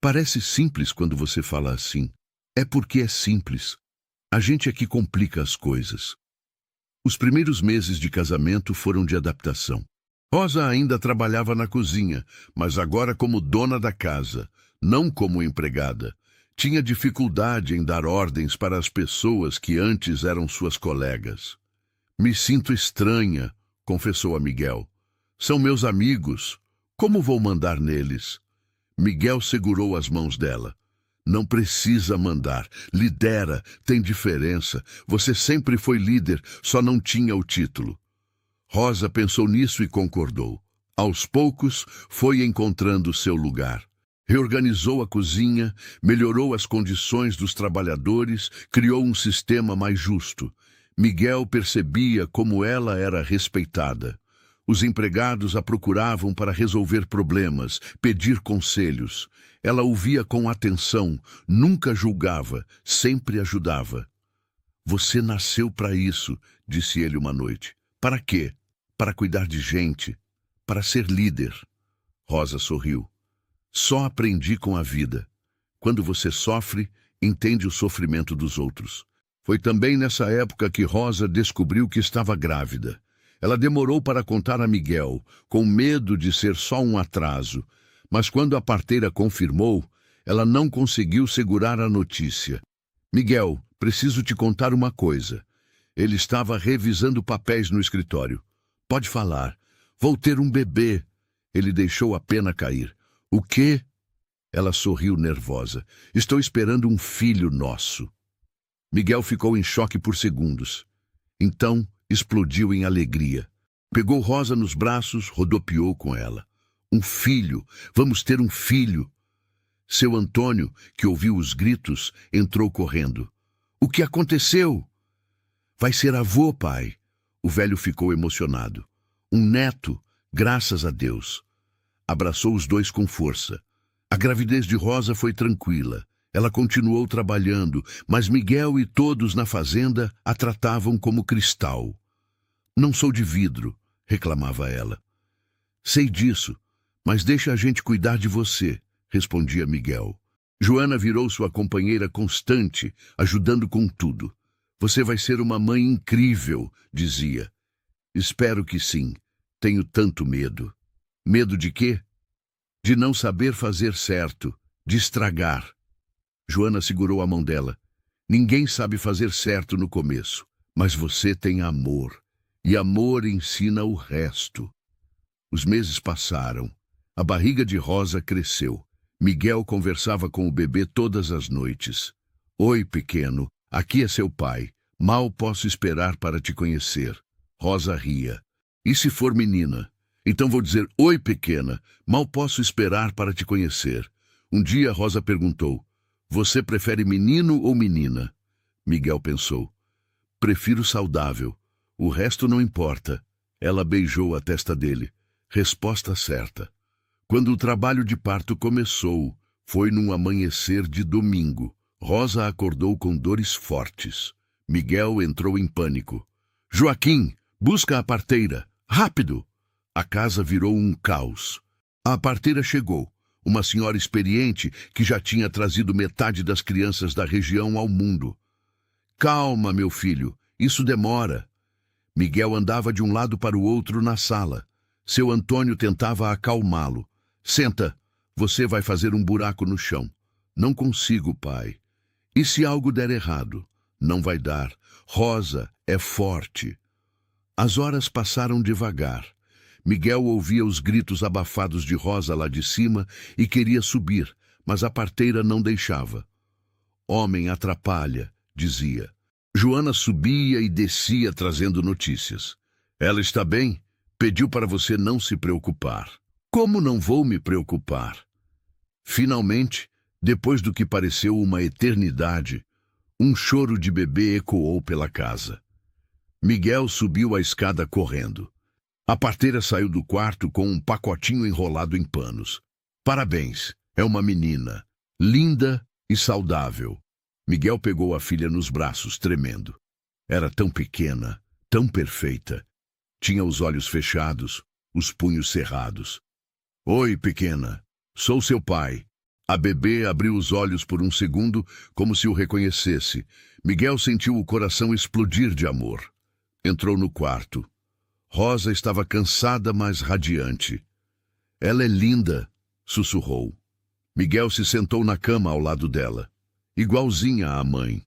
Parece simples quando você fala assim. É porque é simples. A gente é que complica as coisas. Os primeiros meses de casamento foram de adaptação. Rosa ainda trabalhava na cozinha, mas agora como dona da casa, não como empregada. Tinha dificuldade em dar ordens para as pessoas que antes eram suas colegas. Me sinto estranha, confessou a Miguel. São meus amigos. Como vou mandar neles? Miguel segurou as mãos dela. Não precisa mandar. Lidera, tem diferença. Você sempre foi líder, só não tinha o título. Rosa pensou nisso e concordou. Aos poucos, foi encontrando seu lugar. Reorganizou a cozinha, melhorou as condições dos trabalhadores, criou um sistema mais justo. Miguel percebia como ela era respeitada. Os empregados a procuravam para resolver problemas, pedir conselhos. Ela ouvia com atenção, nunca julgava, sempre ajudava. Você nasceu para isso, disse ele uma noite. Para quê? Para cuidar de gente, para ser líder. Rosa sorriu. Só aprendi com a vida. Quando você sofre, entende o sofrimento dos outros. Foi também nessa época que Rosa descobriu que estava grávida. Ela demorou para contar a Miguel, com medo de ser só um atraso, mas quando a parteira confirmou, ela não conseguiu segurar a notícia. Miguel, preciso te contar uma coisa. Ele estava revisando papéis no escritório. Pode falar. Vou ter um bebê. Ele deixou a pena cair. O quê? Ela sorriu nervosa. Estou esperando um filho nosso. Miguel ficou em choque por segundos. Então, explodiu em alegria. Pegou Rosa nos braços, rodopiou com ela. Um filho! Vamos ter um filho! Seu Antônio, que ouviu os gritos, entrou correndo. O que aconteceu? Vai ser avô, pai. O velho ficou emocionado. Um neto, graças a Deus. Abraçou os dois com força. A gravidez de Rosa foi tranquila. Ela continuou trabalhando, mas Miguel e todos na fazenda a tratavam como cristal. Não sou de vidro, reclamava ela. Sei disso, mas deixa a gente cuidar de você, respondia Miguel. Joana virou sua companheira constante, ajudando com tudo. Você vai ser uma mãe incrível, dizia. Espero que sim. Tenho tanto medo. Medo de quê? De não saber fazer certo, de estragar. Joana segurou a mão dela. Ninguém sabe fazer certo no começo, mas você tem amor. E amor ensina o resto. Os meses passaram. A barriga de Rosa cresceu. Miguel conversava com o bebê todas as noites. Oi, pequeno, aqui é seu pai. Mal posso esperar para te conhecer. Rosa ria. E se for menina? Então vou dizer, oi, pequena, mal posso esperar para te conhecer. Um dia Rosa perguntou, você prefere menino ou menina? Miguel pensou, prefiro saudável. O resto não importa. Ela beijou a testa dele. Resposta certa. Quando o trabalho de parto começou, foi num amanhecer de domingo. Rosa acordou com dores fortes. Miguel entrou em pânico. Joaquim, busca a parteira. Rápido! A casa virou um caos. A parteira chegou, uma senhora experiente que já tinha trazido metade das crianças da região ao mundo. Calma, meu filho, isso demora. Miguel andava de um lado para o outro na sala. Seu Antônio tentava acalmá-lo. Senta, você vai fazer um buraco no chão. Não consigo, pai. E se algo der errado? Não vai dar. Rosa é forte. As horas passaram devagar. Miguel ouvia os gritos abafados de Rosa lá de cima e queria subir, mas a parteira não deixava. Homem atrapalha, dizia. Joana subia e descia trazendo notícias. Ela está bem? Pediu para você não se preocupar. Como não vou me preocupar? Finalmente, depois do que pareceu uma eternidade, um choro de bebê ecoou pela casa. Miguel subiu a escada correndo. A parteira saiu do quarto com um pacotinho enrolado em panos. Parabéns, é uma menina, linda e saudável. Miguel pegou a filha nos braços, tremendo. Era tão pequena, tão perfeita. Tinha os olhos fechados, os punhos cerrados. Oi, pequena, sou seu pai. A bebê abriu os olhos por um segundo, como se o reconhecesse. Miguel sentiu o coração explodir de amor. Entrou no quarto. Rosa estava cansada, mas radiante. Ela é linda, sussurrou. Miguel se sentou na cama ao lado dela, igualzinha à mãe.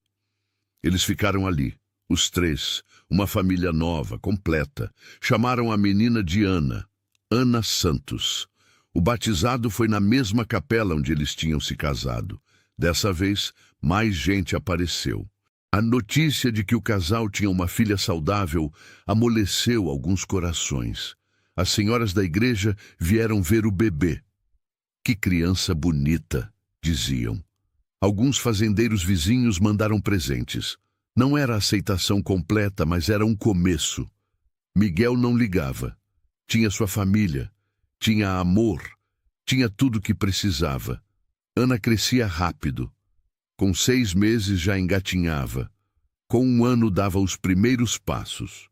Eles ficaram ali, os três, uma família nova, completa. Chamaram a menina de Ana, Ana Santos. O batizado foi na mesma capela onde eles tinham se casado. Dessa vez, mais gente apareceu. A notícia de que o casal tinha uma filha saudável amoleceu alguns corações. As senhoras da igreja vieram ver o bebê. Que criança bonita, diziam. Alguns fazendeiros vizinhos mandaram presentes. Não era aceitação completa, mas era um começo. Miguel não ligava. Tinha sua família. Tinha amor, tinha tudo o que precisava. Ana crescia rápido. Com 6 meses já engatinhava. Com 1 ano dava os primeiros passos.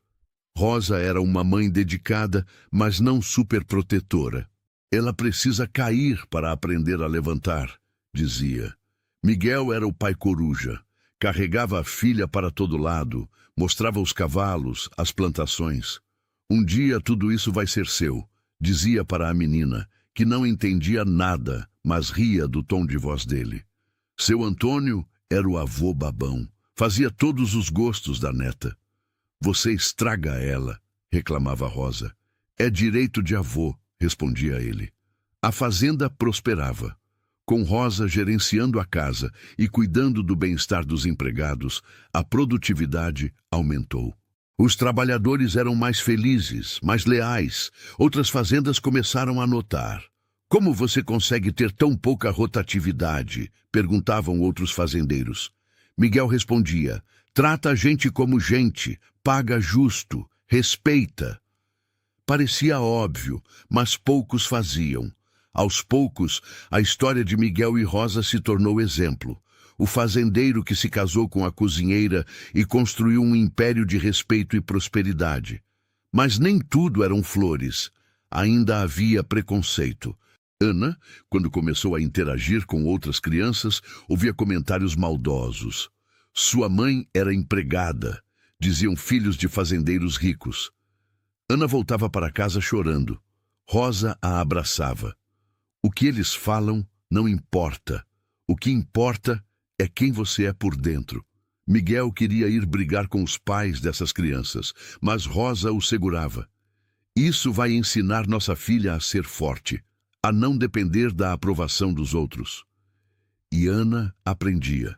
Rosa era uma mãe dedicada, mas não superprotetora. Ela precisa cair para aprender a levantar, dizia. Miguel era o pai coruja. Carregava a filha para todo lado, mostrava os cavalos, as plantações. Um dia tudo isso vai ser seu. Dizia para a menina, que não entendia nada, mas ria do tom de voz dele. Seu Antônio era o avô babão. Fazia todos os gostos da neta. Você estraga ela, reclamava Rosa. É direito de avô, respondia ele. A fazenda prosperava. Com Rosa gerenciando a casa e cuidando do bem-estar dos empregados, a produtividade aumentou. Os trabalhadores eram mais felizes, mais leais. Outras fazendas começaram a notar. Como você consegue ter tão pouca rotatividade? Perguntavam outros fazendeiros. Miguel respondia, trata a gente como gente, paga justo, respeita. Parecia óbvio, mas poucos faziam. Aos poucos, a história de Miguel e Rosa se tornou exemplo. O fazendeiro que se casou com a cozinheira e construiu um império de respeito e prosperidade. Mas nem tudo eram flores. Ainda havia preconceito. Ana, quando começou a interagir com outras crianças, ouvia comentários maldosos. Sua mãe era empregada, diziam filhos de fazendeiros ricos. Ana voltava para casa chorando. Rosa a abraçava. O que eles falam não importa. O que importa é quem você é por dentro. Miguel queria ir brigar com os pais dessas crianças, mas Rosa o segurava. Isso vai ensinar nossa filha a ser forte, a não depender da aprovação dos outros. E Ana aprendia.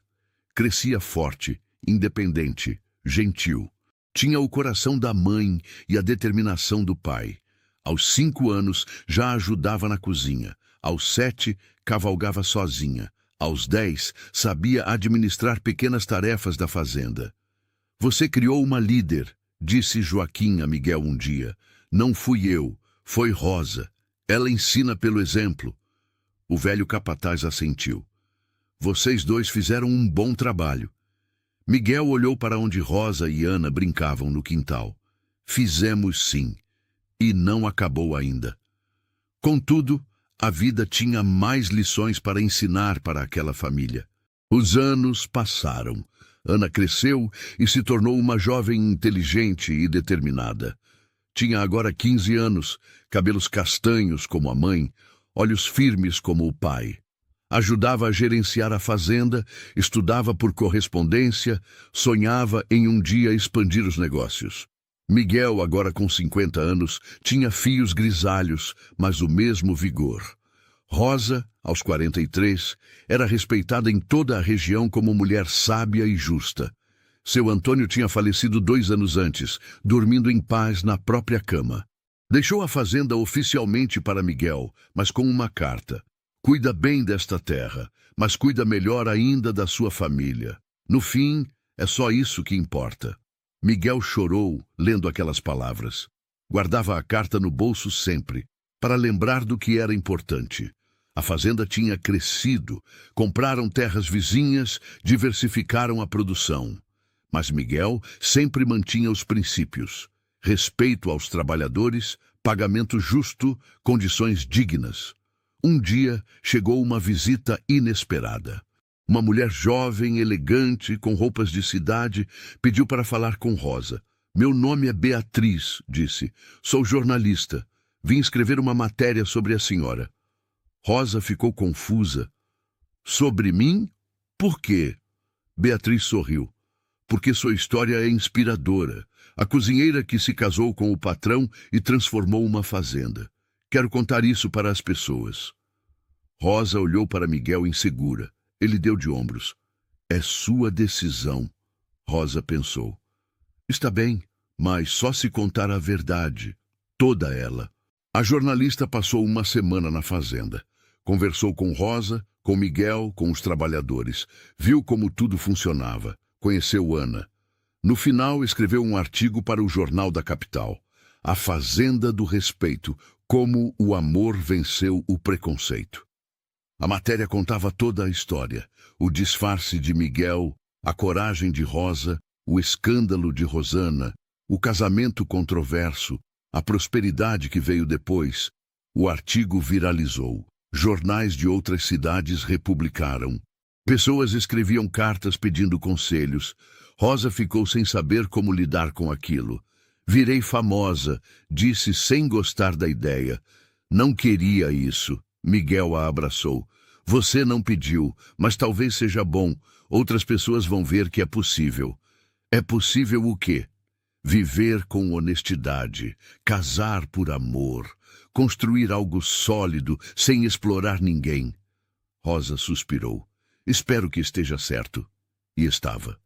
Crescia forte, independente, gentil. Tinha o coração da mãe e a determinação do pai. Aos 5 anos, já ajudava na cozinha. Aos 7, cavalgava sozinha. Aos 10, sabia administrar pequenas tarefas da fazenda. Você criou uma líder, disse Joaquim a Miguel um dia. Não fui eu, foi Rosa. Ela ensina pelo exemplo. O velho capataz assentiu. Vocês dois fizeram um bom trabalho. Miguel olhou para onde Rosa e Ana brincavam no quintal. Fizemos sim, e não acabou ainda. Contudo, a vida tinha mais lições para ensinar para aquela família. Os anos passaram. Ana cresceu e se tornou uma jovem inteligente e determinada. Tinha agora 15 anos, cabelos castanhos como a mãe, olhos firmes como o pai. Ajudava a gerenciar a fazenda, estudava por correspondência, sonhava em um dia expandir os negócios. Miguel, agora com 50 anos, tinha fios grisalhos, mas o mesmo vigor. Rosa, aos 43, era respeitada em toda a região como mulher sábia e justa. Seu Antônio tinha falecido 2 anos antes, dormindo em paz na própria cama. Deixou a fazenda oficialmente para Miguel, mas com uma carta. Cuida bem desta terra, mas cuida melhor ainda da sua família. No fim, é só isso que importa. Miguel chorou, lendo aquelas palavras. Guardava a carta no bolso sempre, para lembrar do que era importante. A fazenda tinha crescido, compraram terras vizinhas, diversificaram a produção. Mas Miguel sempre mantinha os princípios: respeito aos trabalhadores, pagamento justo, condições dignas. Um dia chegou uma visita inesperada. Uma mulher jovem, elegante, com roupas de cidade, pediu para falar com Rosa. Meu nome é Beatriz, disse. Sou jornalista. Vim escrever uma matéria sobre a senhora. Rosa ficou confusa. Sobre mim? Por quê? Beatriz sorriu. Porque sua história é inspiradora. A cozinheira que se casou com o patrão e transformou uma fazenda. Quero contar isso para as pessoas. Rosa olhou para Miguel insegura. Ele deu de ombros. É sua decisão, Rosa pensou. Está bem, mas só se contar a verdade, toda ela. A jornalista passou uma semana na fazenda. Conversou com Rosa, com Miguel, com os trabalhadores. Viu como tudo funcionava. Conheceu Ana. No final, escreveu um artigo para o Jornal da Capital. A Fazenda do Respeito, como o amor venceu o preconceito. A matéria contava toda a história. O disfarce de Miguel, a coragem de Rosa, o escândalo de Rosana, o casamento controverso, a prosperidade que veio depois. O artigo viralizou. Jornais de outras cidades republicaram. Pessoas escreviam cartas pedindo conselhos. Rosa ficou sem saber como lidar com aquilo. Virei famosa, disse sem gostar da ideia. Não queria isso. Miguel a abraçou. Você não pediu, mas talvez seja bom. Outras pessoas vão ver que é possível. É possível o quê? Viver com honestidade, casar por amor, construir algo sólido sem explorar ninguém. Rosa suspirou. Espero que esteja certo. E estava.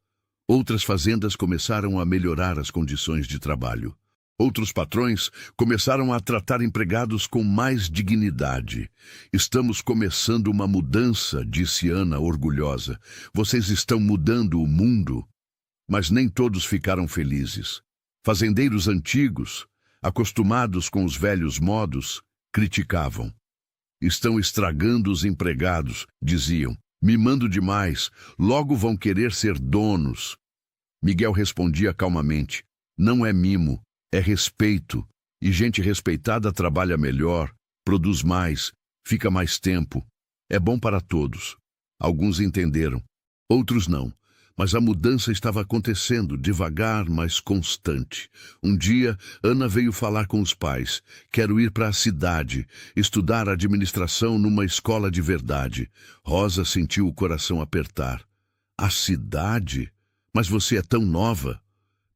Outras fazendas começaram a melhorar as condições de trabalho. Outros patrões começaram a tratar empregados com mais dignidade. Estamos começando uma mudança, disse Ana orgulhosa. Vocês estão mudando o mundo. Mas nem todos ficaram felizes. Fazendeiros antigos, acostumados com os velhos modos, criticavam. Estão estragando os empregados, diziam. Mimando demais, logo vão querer ser donos. Miguel respondia calmamente. Não é mimo. É respeito, e gente respeitada trabalha melhor, produz mais, Fica mais tempo. É bom para todos. Alguns entenderam, outros não. Mas a mudança estava acontecendo, devagar, mas constante. Um dia, Ana veio falar com os pais. Quero ir para a cidade, estudar administração numa escola de verdade. Rosa sentiu o coração apertar. A cidade? Mas você é tão nova.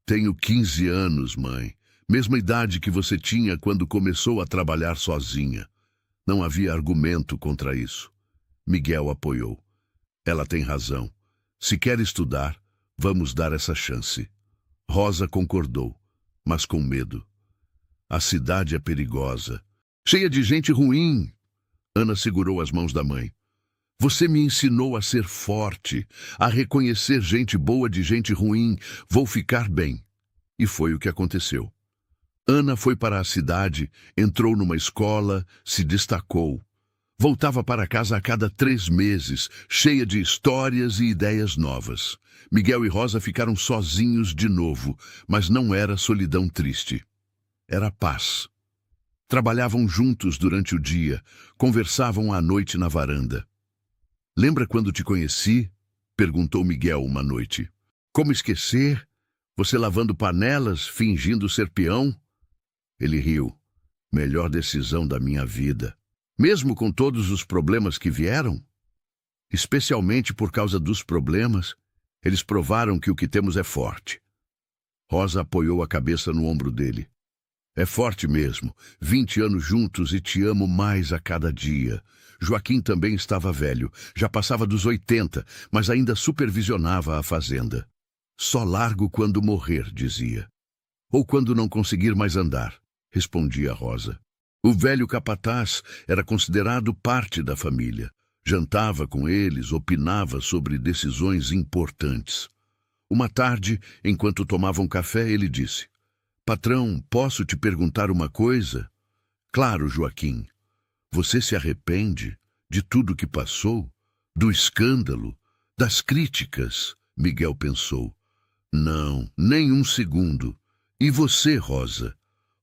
Tenho 15 anos, mãe. Mesma idade que você tinha quando começou a trabalhar sozinha. Não havia argumento contra isso. Miguel apoiou. Ela tem razão. Se quer estudar, vamos dar essa chance. Rosa concordou, mas com medo. A cidade é perigosa, cheia de gente ruim. Ana segurou as mãos da mãe. Você me ensinou a ser forte, a reconhecer gente boa de gente ruim. Vou ficar bem. E foi o que aconteceu. Ana foi para a cidade, entrou numa escola, se destacou. Voltava para casa a cada 3 meses, cheia de histórias e ideias novas. Miguel e Rosa ficaram sozinhos de novo, mas não era solidão triste. Era paz. Trabalhavam juntos durante o dia, conversavam à noite na varanda. Lembra quando te conheci? Perguntou Miguel uma noite. Como esquecer? Você lavando panelas, fingindo ser peão? Ele riu. Melhor decisão da minha vida. Mesmo com todos os problemas que vieram? Especialmente por causa dos problemas, eles provaram que o que temos é forte. Rosa apoiou a cabeça no ombro dele. É forte mesmo. 20 anos juntos e te amo mais a cada dia. Joaquim também estava velho, já passava dos 80, mas ainda supervisionava a fazenda. Só largo quando morrer, dizia. Ou quando não conseguir mais andar, respondia Rosa. O velho capataz era considerado parte da família. Jantava com eles, opinava sobre decisões importantes. Uma tarde, enquanto tomavam café, ele disse: Patrão, posso te perguntar uma coisa? Claro, Joaquim. Você se arrepende de tudo que passou? Do escândalo? Das críticas? Miguel pensou. Não, nem um segundo. E você, Rosa?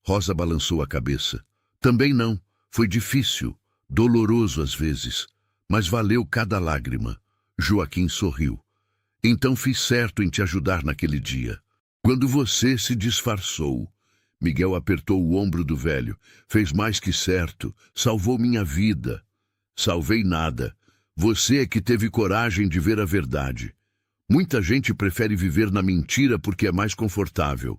Rosa balançou a cabeça. Também não. Foi difícil, doloroso às vezes, mas valeu cada lágrima. Joaquim sorriu. Então fiz certo em te ajudar naquele dia. Quando você se disfarçou, Miguel apertou o ombro do velho. Fez mais que certo, salvou minha vida. Salvei nada. Você é que teve coragem de ver a verdade. Muita gente prefere viver na mentira porque é mais confortável.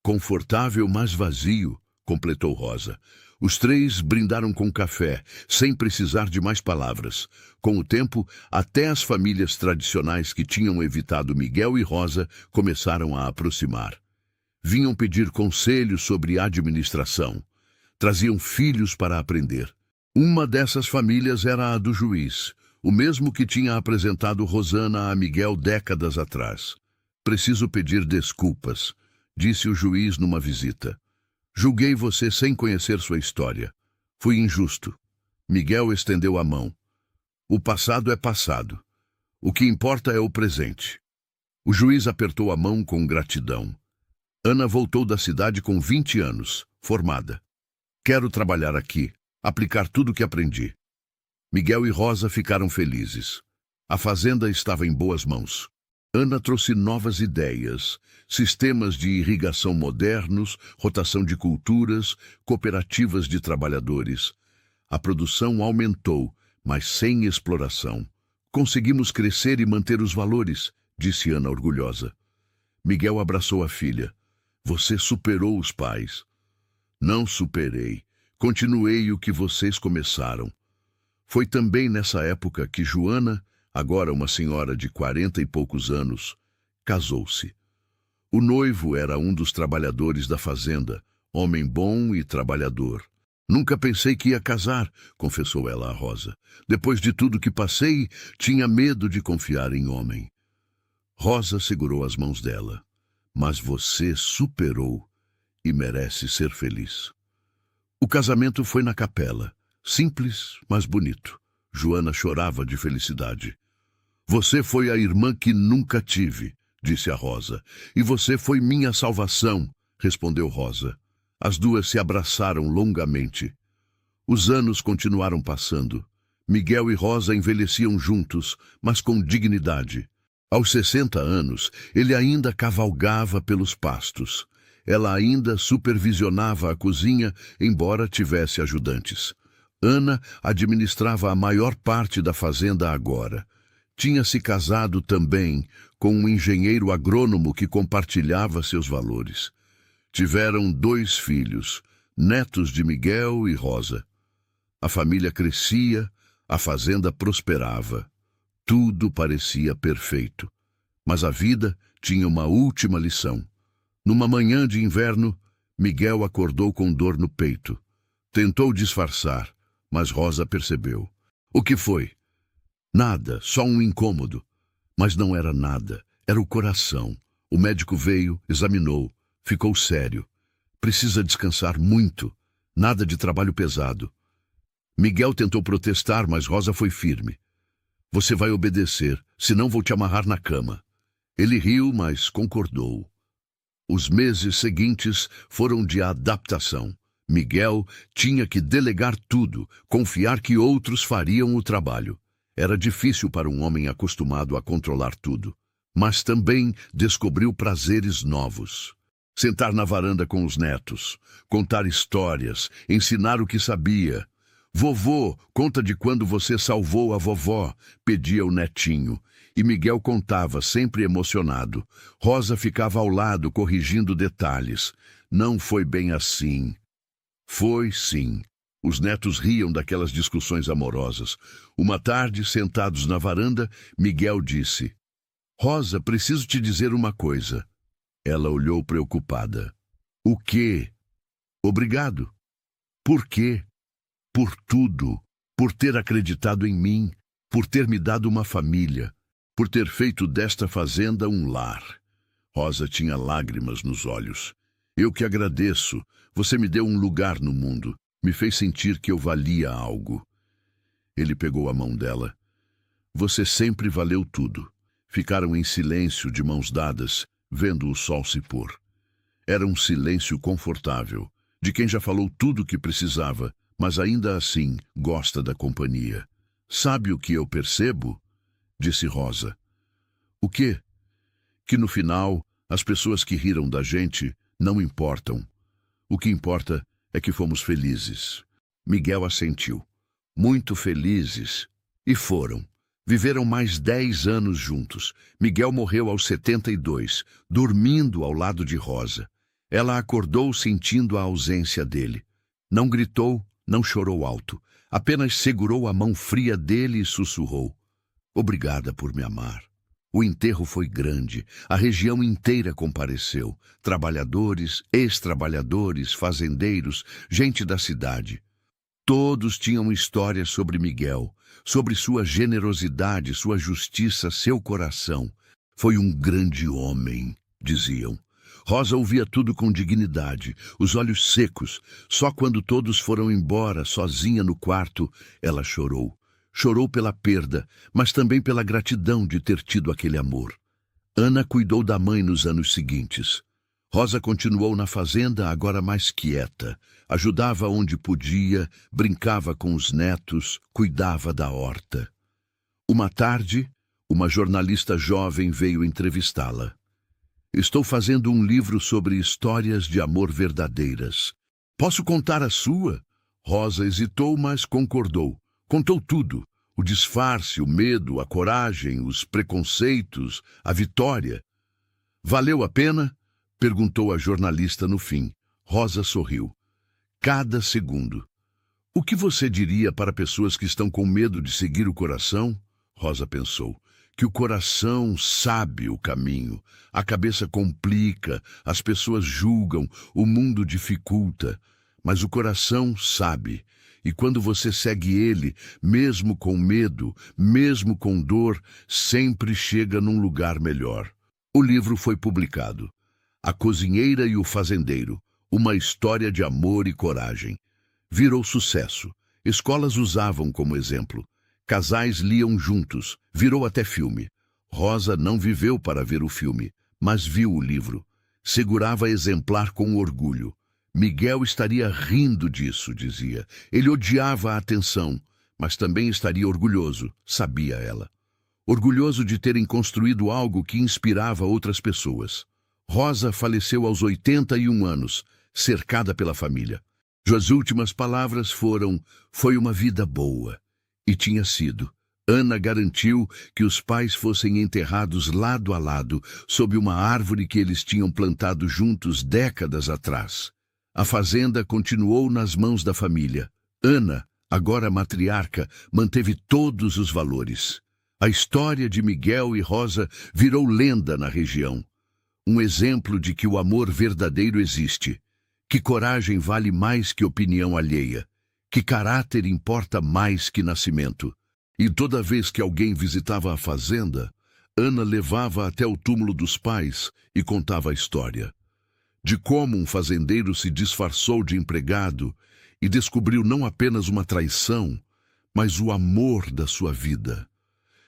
Confortável, mas vazio, completou Rosa. Os 3 brindaram com café, sem precisar de mais palavras. Com o tempo, até as famílias tradicionais que tinham evitado Miguel e Rosa começaram a aproximar. Vinham pedir conselhos sobre administração. Traziam filhos para aprender. Uma dessas famílias era a do juiz, o mesmo que tinha apresentado Rosana a Miguel décadas atrás. Preciso pedir desculpas, disse o juiz numa visita. Julguei você sem conhecer sua história. Fui injusto. Miguel estendeu a mão. O passado é passado. O que importa é o presente. O juiz apertou a mão com gratidão. Ana voltou da cidade com 20 anos, formada. Quero trabalhar aqui, aplicar tudo o que aprendi. Miguel e Rosa ficaram felizes. A fazenda estava em boas mãos. Ana trouxe novas ideias, sistemas de irrigação modernos, rotação de culturas, cooperativas de trabalhadores. A produção aumentou, mas sem exploração. Conseguimos crescer e manter os valores, disse Ana orgulhosa. Miguel abraçou a filha. Você superou os pais. Não superei. Continuei o que vocês começaram. Foi também nessa época que Joana, agora uma senhora de 40 e poucos anos, casou-se. O noivo era um dos trabalhadores da fazenda, homem bom e trabalhador. Nunca pensei que ia casar, confessou ela a Rosa. Depois de tudo que passei, tinha medo de confiar em homem. Rosa segurou as mãos dela. Mas você superou e merece ser feliz. O casamento foi na capela. Simples, mas bonito. Joana chorava de felicidade. Você foi a irmã que nunca tive, disse a Rosa. E você foi minha salvação, respondeu Rosa. As duas se abraçaram longamente. Os anos continuaram passando. Miguel e Rosa envelheciam juntos, mas com dignidade. Aos 60 anos, ele ainda cavalgava pelos pastos. Ela ainda supervisionava a cozinha, embora tivesse ajudantes. Ana administrava a maior parte da fazenda agora. Tinha se casado também com um engenheiro agrônomo que compartilhava seus valores. Tiveram 2 filhos, netos de Miguel e Rosa. A família crescia, a fazenda prosperava. Tudo parecia perfeito. Mas a vida tinha uma última lição. Numa manhã de inverno, Miguel acordou com dor no peito. Tentou disfarçar, mas Rosa percebeu. O que foi? Nada, só um incômodo. Mas não era nada, era o coração. O médico veio, examinou, ficou sério. Precisa descansar muito, nada de trabalho pesado. Miguel tentou protestar, mas Rosa foi firme. Você vai obedecer, senão vou te amarrar na cama. Ele riu, mas concordou. Os meses seguintes foram de adaptação. Miguel tinha que delegar tudo, confiar que outros fariam o trabalho. Era difícil para um homem acostumado a controlar tudo, mas também descobriu prazeres novos. Sentar na varanda com os netos, contar histórias, ensinar o que sabia. Vovô, conta de quando você salvou a vovó, pedia o netinho. E Miguel contava, sempre emocionado. Rosa ficava ao lado, corrigindo detalhes. Não foi bem assim. Foi sim. Os netos riam daquelas discussões amorosas. Uma tarde, sentados na varanda, Miguel disse: Rosa, preciso te dizer uma coisa. Ela olhou preocupada. O quê? Obrigado. Por quê? Por tudo. Por ter acreditado em mim. Por ter me dado uma família. Por ter feito desta fazenda um lar. Rosa tinha lágrimas nos olhos. Eu que agradeço. Você me deu um lugar no mundo. Me fez sentir que eu valia algo. Ele pegou a mão dela. Você sempre valeu tudo. Ficaram em silêncio, de mãos dadas, vendo o sol se pôr. Era um silêncio confortável, de quem já falou tudo o que precisava, mas ainda assim gosta da companhia. Sabe o que eu percebo? Disse Rosa. O quê? Que no final, as pessoas que riram da gente não importam. O que importa é que fomos felizes. Miguel assentiu. Muito felizes. E foram. Viveram mais 10 anos juntos. Miguel morreu aos 72, dormindo ao lado de Rosa. Ela acordou sentindo a ausência dele. Não gritou, não chorou alto. Apenas segurou a mão fria dele e sussurrou. Obrigada por me amar. O enterro foi grande, a região inteira compareceu. Trabalhadores, ex-trabalhadores, fazendeiros, gente da cidade. Todos tinham histórias sobre Miguel, sobre sua generosidade, sua justiça, seu coração. Foi um grande homem, diziam. Rosa ouvia tudo com dignidade, os olhos secos. Só quando todos foram embora, sozinha no quarto, ela chorou. Chorou pela perda, mas também pela gratidão de ter tido aquele amor. Ana cuidou da mãe nos anos seguintes. Rosa continuou na fazenda, agora mais quieta. Ajudava onde podia, brincava com os netos, cuidava da horta. Uma tarde, uma jornalista jovem veio entrevistá-la. Estou fazendo um livro sobre histórias de amor verdadeiras. Posso contar a sua? Rosa hesitou, mas concordou. Contou tudo. O disfarce, o medo, a coragem, os preconceitos, a vitória. Valeu a pena? Perguntou a jornalista no fim. Rosa sorriu. Cada segundo. O que você diria para pessoas que estão com medo de seguir o coração? Rosa pensou. Que o coração sabe o caminho. A cabeça complica, as pessoas julgam, o mundo dificulta. Mas o coração sabe. E quando você segue ele, mesmo com medo, mesmo com dor, sempre chega num lugar melhor. O livro foi publicado. A Cozinheira e o Fazendeiro. Uma história de amor e coragem. Virou sucesso. Escolas usavam como exemplo. Casais liam juntos. Virou até filme. Rosa não viveu para ver o filme, mas viu o livro. Segurava exemplar com orgulho. Miguel estaria rindo disso, dizia. Ele odiava a atenção, mas também estaria orgulhoso, sabia ela. Orgulhoso de terem construído algo que inspirava outras pessoas. Rosa faleceu aos 81 anos, cercada pela família. Suas últimas palavras foram: "Foi uma vida boa." E tinha sido. Ana garantiu que os pais fossem enterrados lado a lado, sob uma árvore que eles tinham plantado juntos décadas atrás. A fazenda continuou nas mãos da família. Ana, agora matriarca, manteve todos os valores. A história de Miguel e Rosa virou lenda na região. Um exemplo de que o amor verdadeiro existe, que coragem vale mais que opinião alheia, que caráter importa mais que nascimento. E toda vez que alguém visitava a fazenda, Ana levava até o túmulo dos pais e contava a história. De como um fazendeiro se disfarçou de empregado e descobriu não apenas uma traição, mas o amor da sua vida.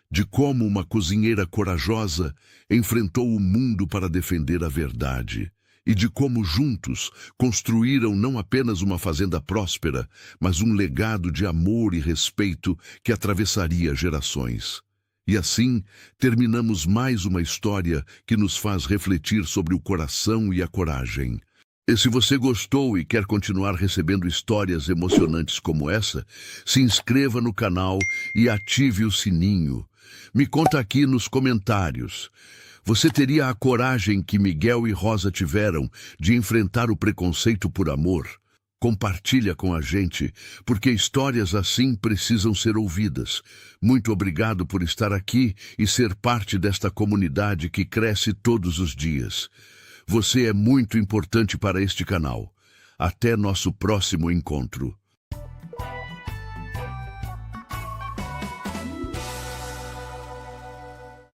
De como uma cozinheira corajosa enfrentou o mundo para defender a verdade. E de como juntos construíram não apenas uma fazenda próspera, mas um legado de amor e respeito que atravessaria gerações. E assim, terminamos mais uma história que nos faz refletir sobre o coração e a coragem. E se você gostou e quer continuar recebendo histórias emocionantes como essa, se inscreva no canal e ative o sininho. Me conta aqui nos comentários. Você teria a coragem que Miguel e Rosa tiveram de enfrentar o preconceito por amor? Compartilha com a gente, porque histórias assim precisam ser ouvidas. Muito obrigado por estar aqui e ser parte desta comunidade que cresce todos os dias. Você é muito importante para este canal. Até nosso próximo encontro.